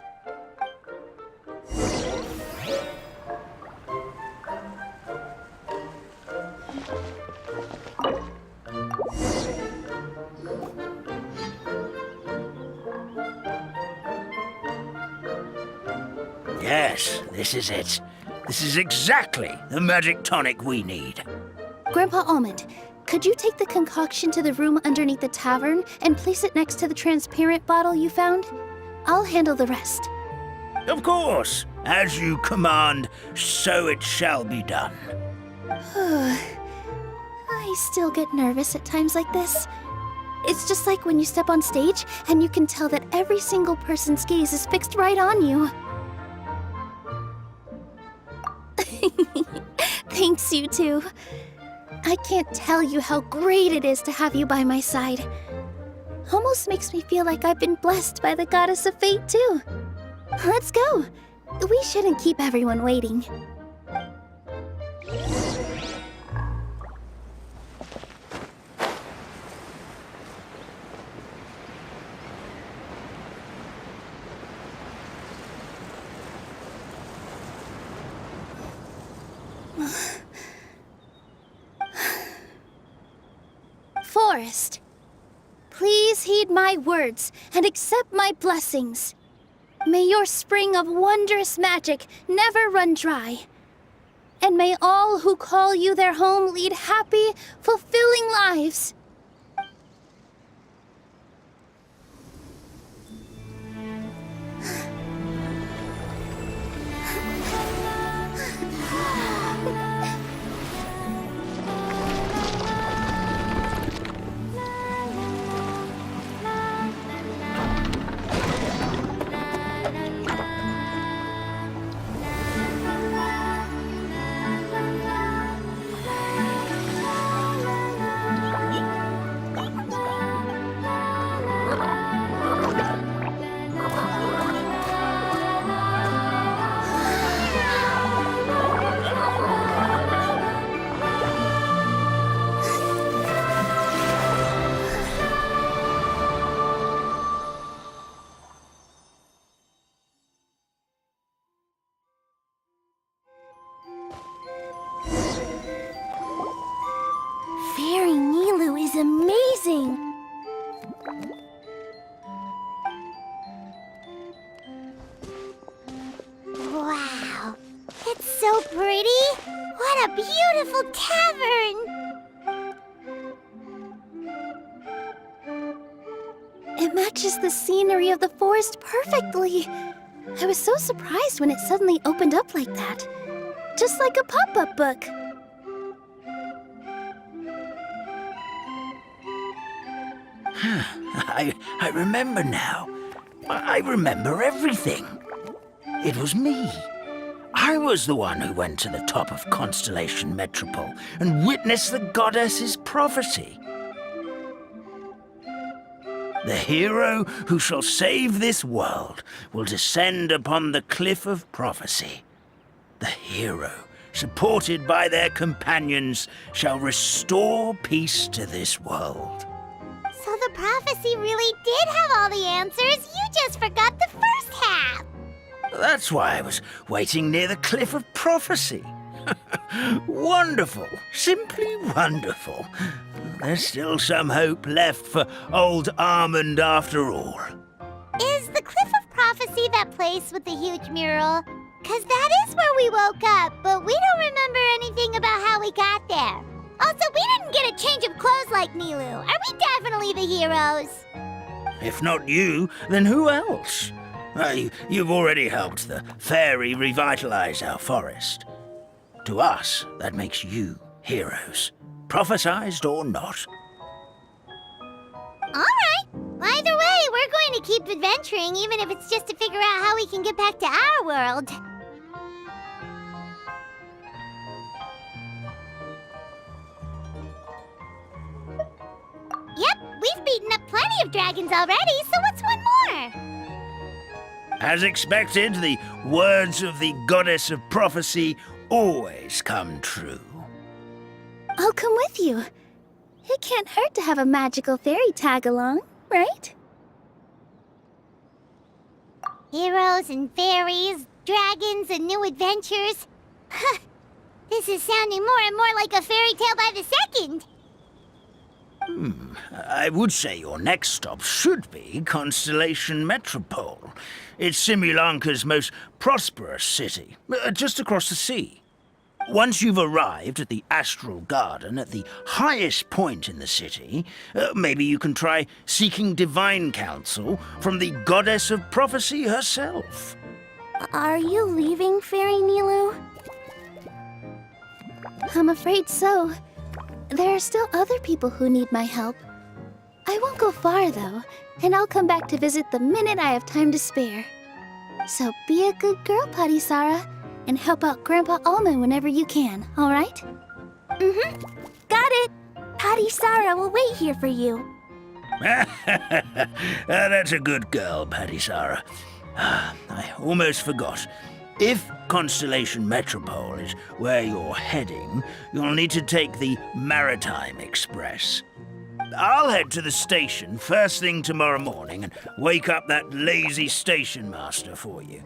Yes, this is it. This is exactly the magic tonic we need. Grandpa Almond, could you take the concoction to the room underneath the tavern and place it next to the transparent bottle you found? I'll handle the rest. Of course. As you command, so it shall be done. I still get nervous at times like this. It's just like when you step on stage and you can tell that every single person's gaze is fixed right on you. Thanks, you two. I can't tell you how great it is to have you by my side. Almost makes me feel like I've been blessed by the goddess of fate, too. Let's go. We shouldn't keep everyone waiting. Forest, please heed my words and accept my blessings. May your spring of wondrous magic never run dry. And may all who call you their home lead happy, fulfilling lives. Fairy Nilu is amazing! Wow, it's so pretty! What a beautiful tavern! It matches the scenery of the forest perfectly. I was so surprised when it suddenly opened up like that. Just like a pop-up book. I remember now. I remember everything. It was me. I was the one who went to the top of Constellation Metropole and witnessed the goddess's prophecy. The hero who shall save this world will descend upon the cliff of prophecy. The hero, supported by their companions, shall restore peace to this world. So the prophecy really did have all the answers. You just forgot the first half. That's why I was waiting near the cliff of prophecy. Wonderful. Simply wonderful. There's still some hope left for old Almond after all. Is the Cliff of Prophecy that place with the huge mural? 'Cause that is where we woke up, but we don't remember anything about how we got there. Also, we didn't get a change of clothes like Nilu. Are we definitely the heroes? If not you, then who else? You've already helped the fairy revitalize our forest. To us, that makes you heroes, prophesized or not. All right. Either way, we're going to keep keep adventuring, even if it's just to figure out how we can get back to our world. Yep, we've beaten up plenty of dragons already, so what's one more? As expected, the words of the goddess of prophecy always come true. I'll come with you. It can't hurt to have a magical fairy tag along, right? Heroes and fairies, dragons and new adventures. This is sounding more and more like a fairy tale by the second. I would say your next stop should be Constellation Metropole. It's Simulanka's most prosperous city, just across the sea. Once you've arrived at the Astral Garden at the highest point in the city, maybe you can try seeking divine counsel from the goddess of prophecy herself. Are you leaving, Fairy Nilu? I'm afraid so. There are still other people who need my help. I won't go far, though, and I'll come back to visit the minute I have time to spare. So be a good girl, Patisara, and help out Grandpa Almond whenever you can, all right? Mm-hmm. Got it. Patisara will wait here for you. That's a good girl, Patisara. I almost forgot. If Constellation Metropole is where you're heading, you'll need to take the Maritime Express. I'll head to the station first thing tomorrow morning and wake up that lazy station master for you.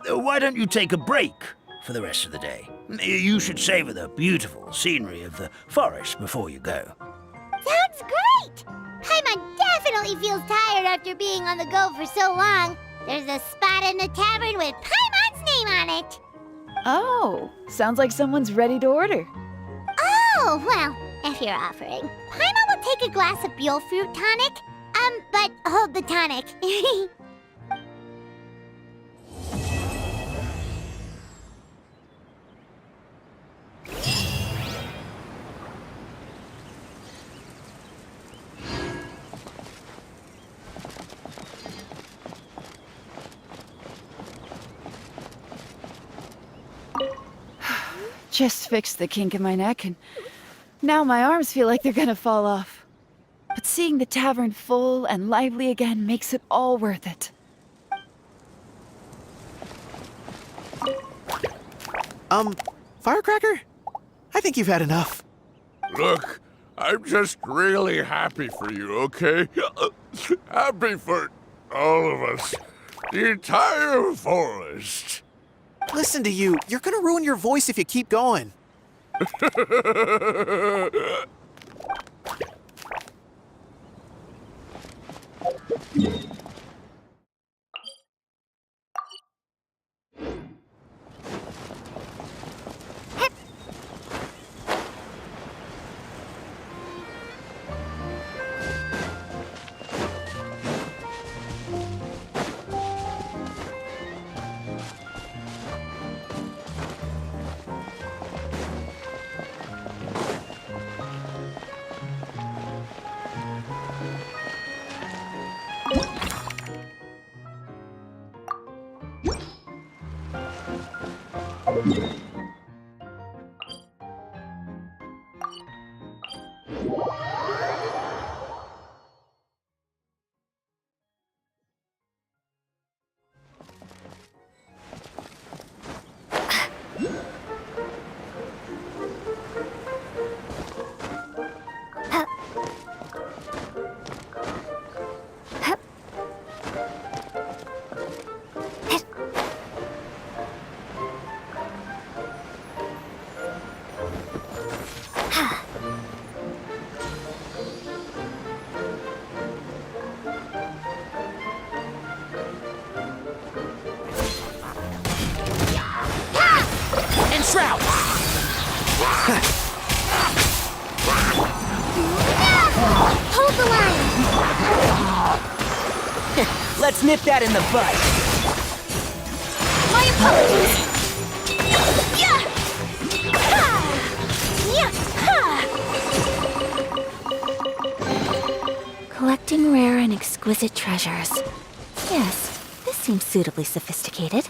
Why don't you take a break for the rest of the day? You should savor the beautiful scenery of the forest before you go. Sounds great! Paimon definitely feels tired after being on the go for so long. There's a spot in the tavern with Paimon's name on it. Oh, sounds like someone's ready to order. Oh, well, if you're offering. Paimon will take a glass of Buell fruit tonic. But hold the tonic. Just fixed the kink in my neck, and now my arms feel like they're gonna fall off. But seeing the tavern full and lively again makes it all worth it. Firecracker? I think you've had enough. Look, I'm just really happy for you, okay? Happy for all of us. The entire forest. Listen to you. You're gonna ruin your voice if you keep going. Shroud! Hold the line! Let's nip that in the bud. My apologies! Yeah! Ha! Yeah! Ha! Collecting rare and exquisite treasures. Yes, this seems suitably sophisticated.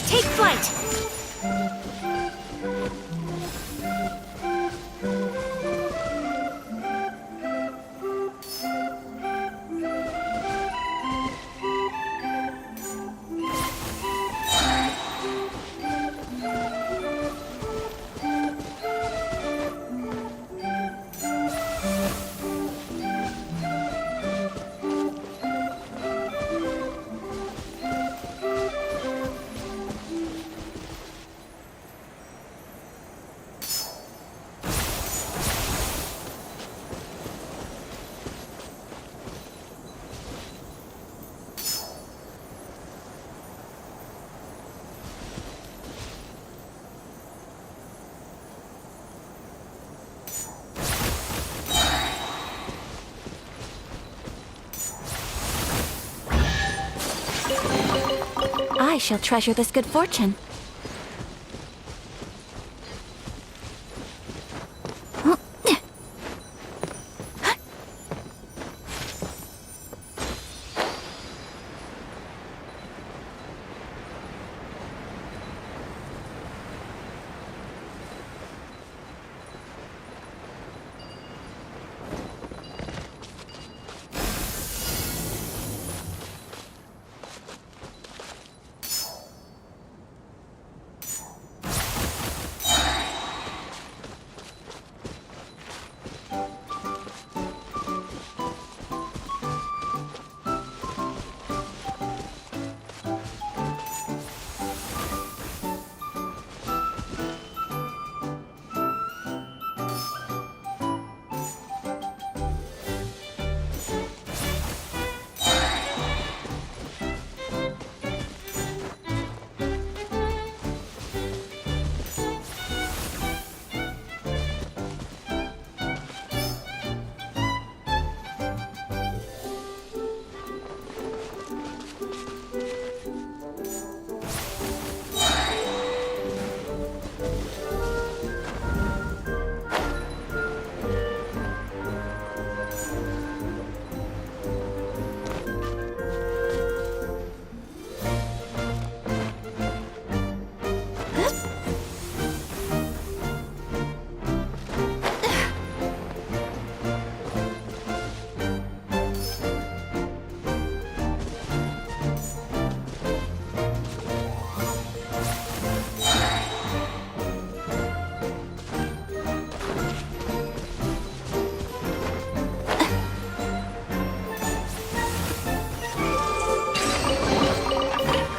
Take flight! I shall treasure this good fortune.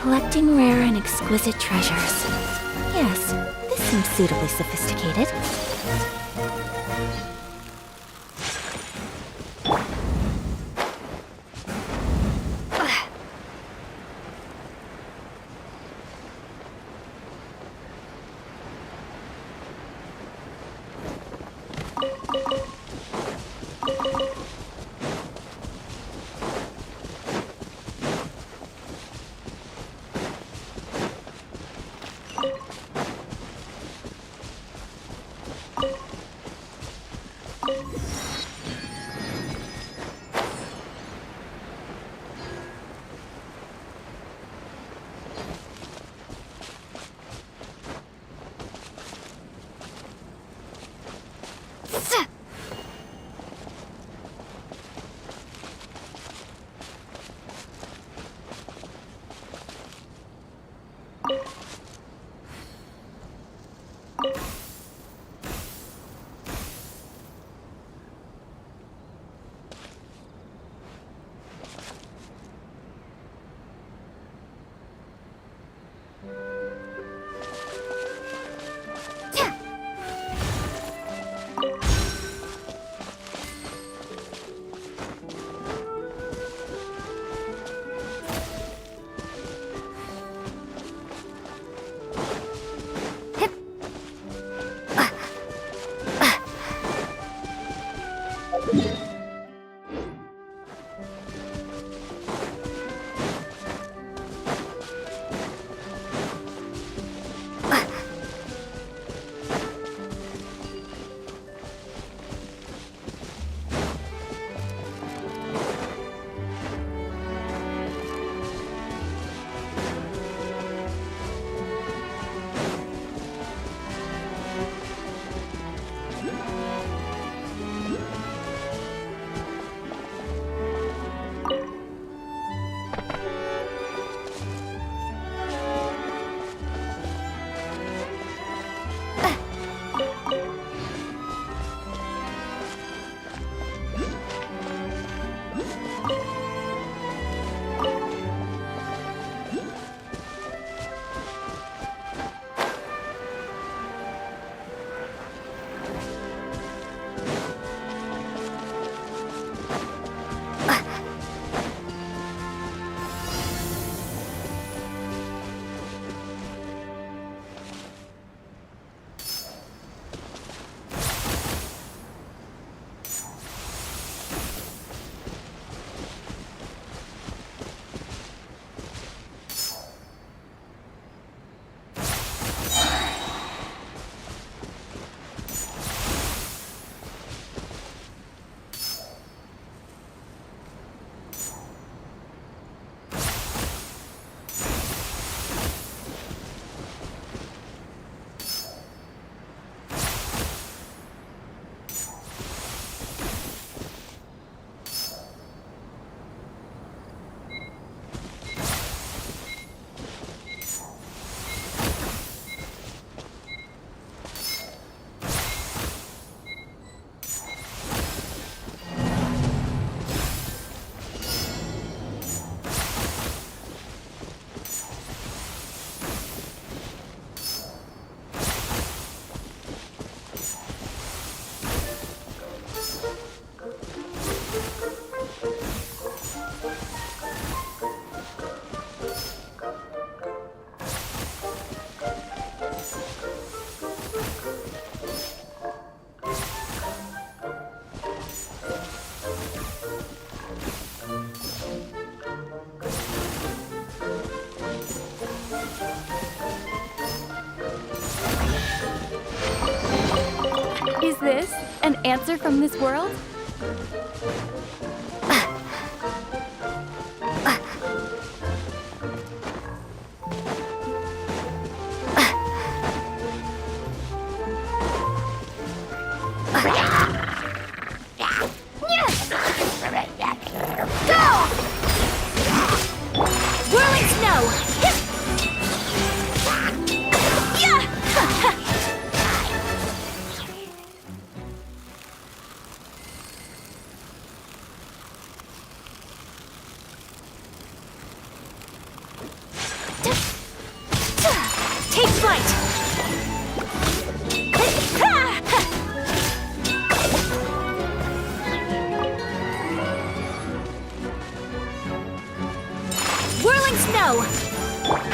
Collecting rare and exquisite treasures. Yes, this seems suitably sophisticated. Is this an answer from this world?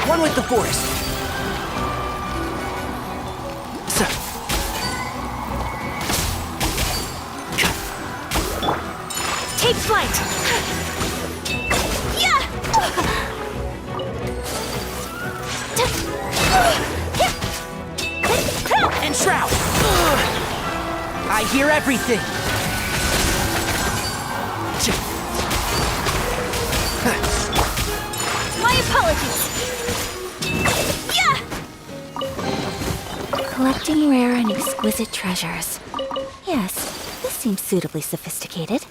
One with the forest. So. Take flight. And shroud. I hear everything. My apologies. Collecting rare and exquisite treasures. Yes, this seems suitably sophisticated.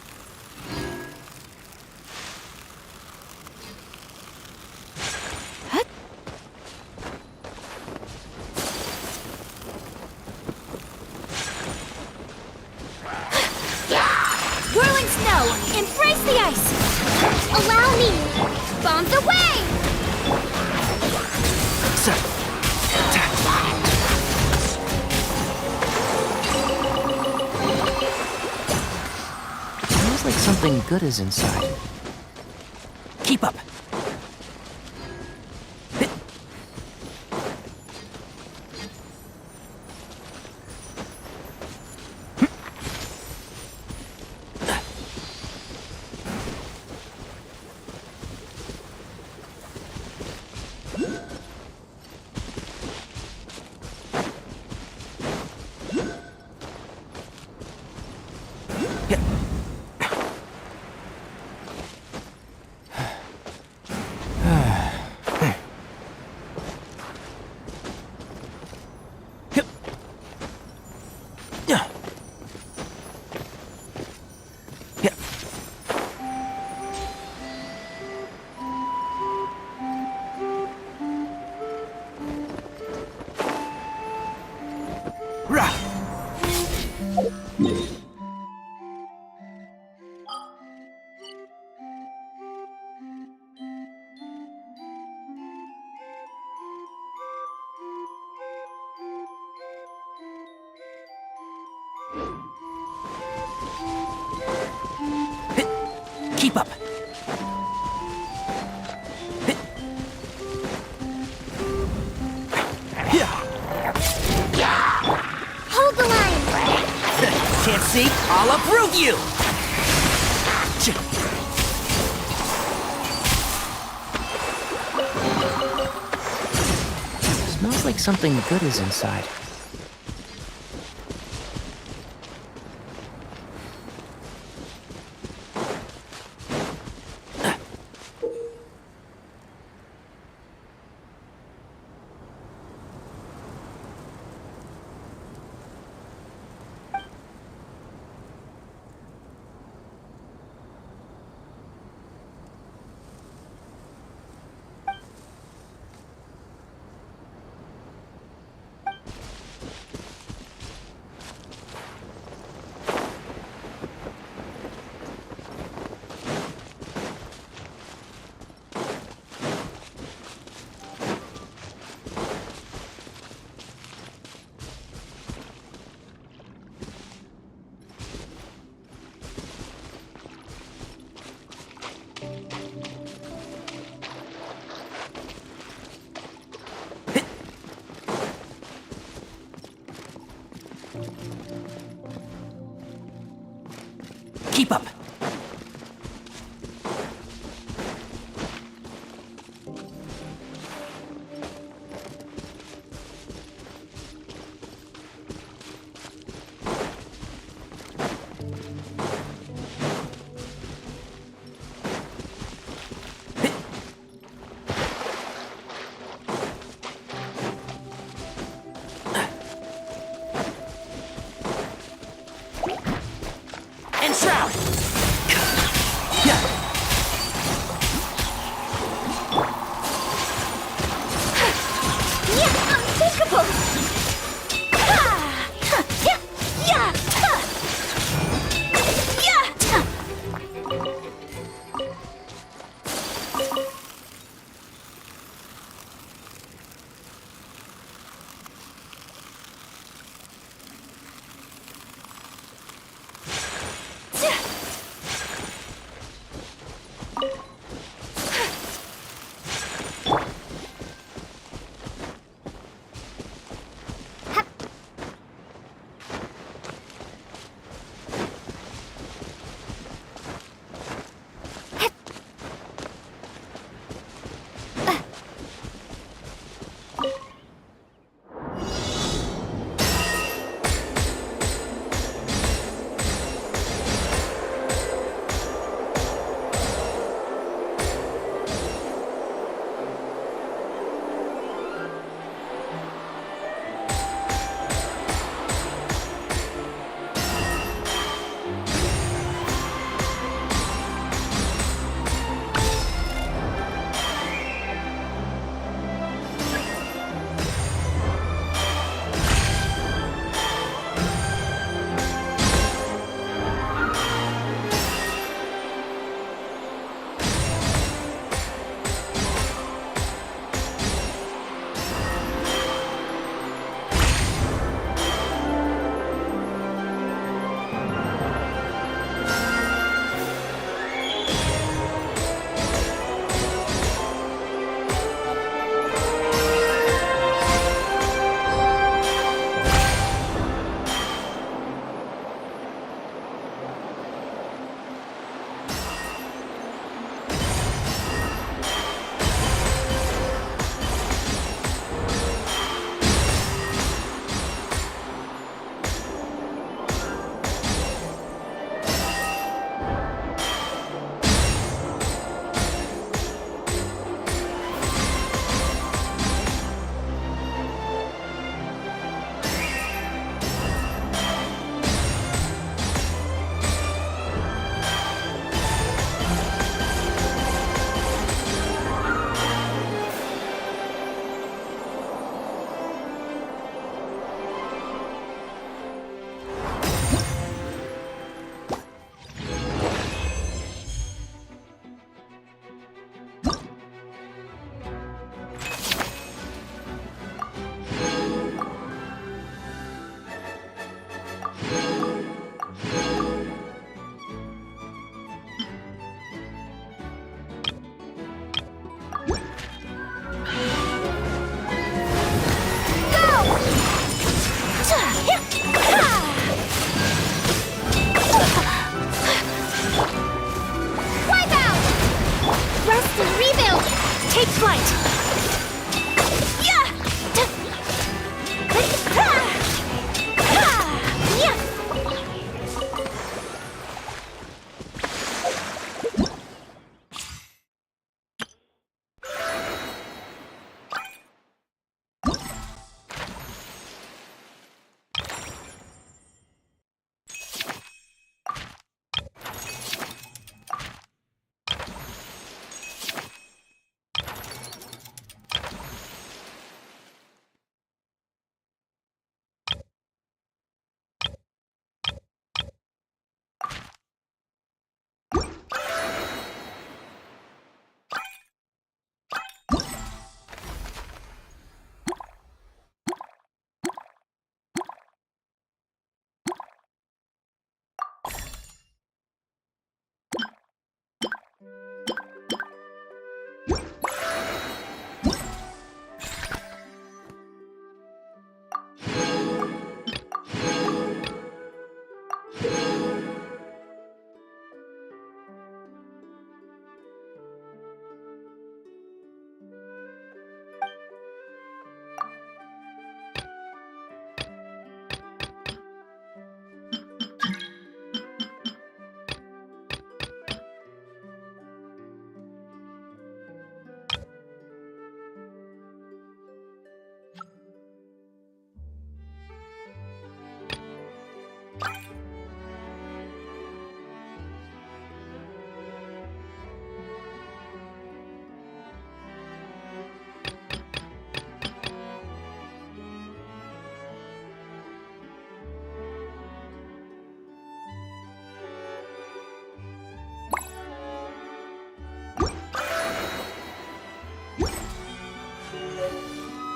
something good is inside. Keep up. Keep up. Hold the line! Can't see? I'll uproot you! Smells like something good is inside. Keep up. Shroud! Unthinkable!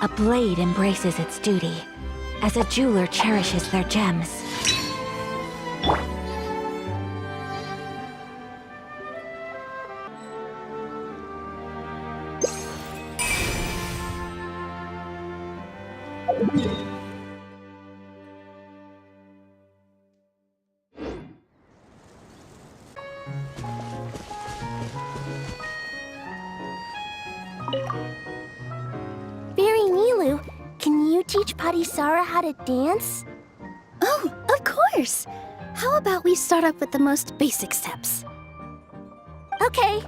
A blade embraces its duty, as a jeweler cherishes their gems. Fairy Nilu, can you teach Patisara how to dance? Oh, of course! How about we start off with the most basic steps? Okay.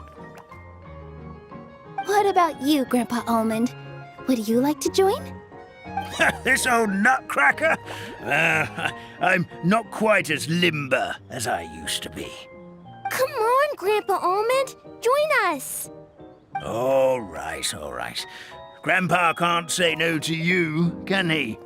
What about you, Grandpa Almond? Would you like to join? This old nutcracker? I'm not quite as limber as I used to be. Come on, Grandpa Almond. Join us. All right, all right. Grandpa can't say no to you, can he?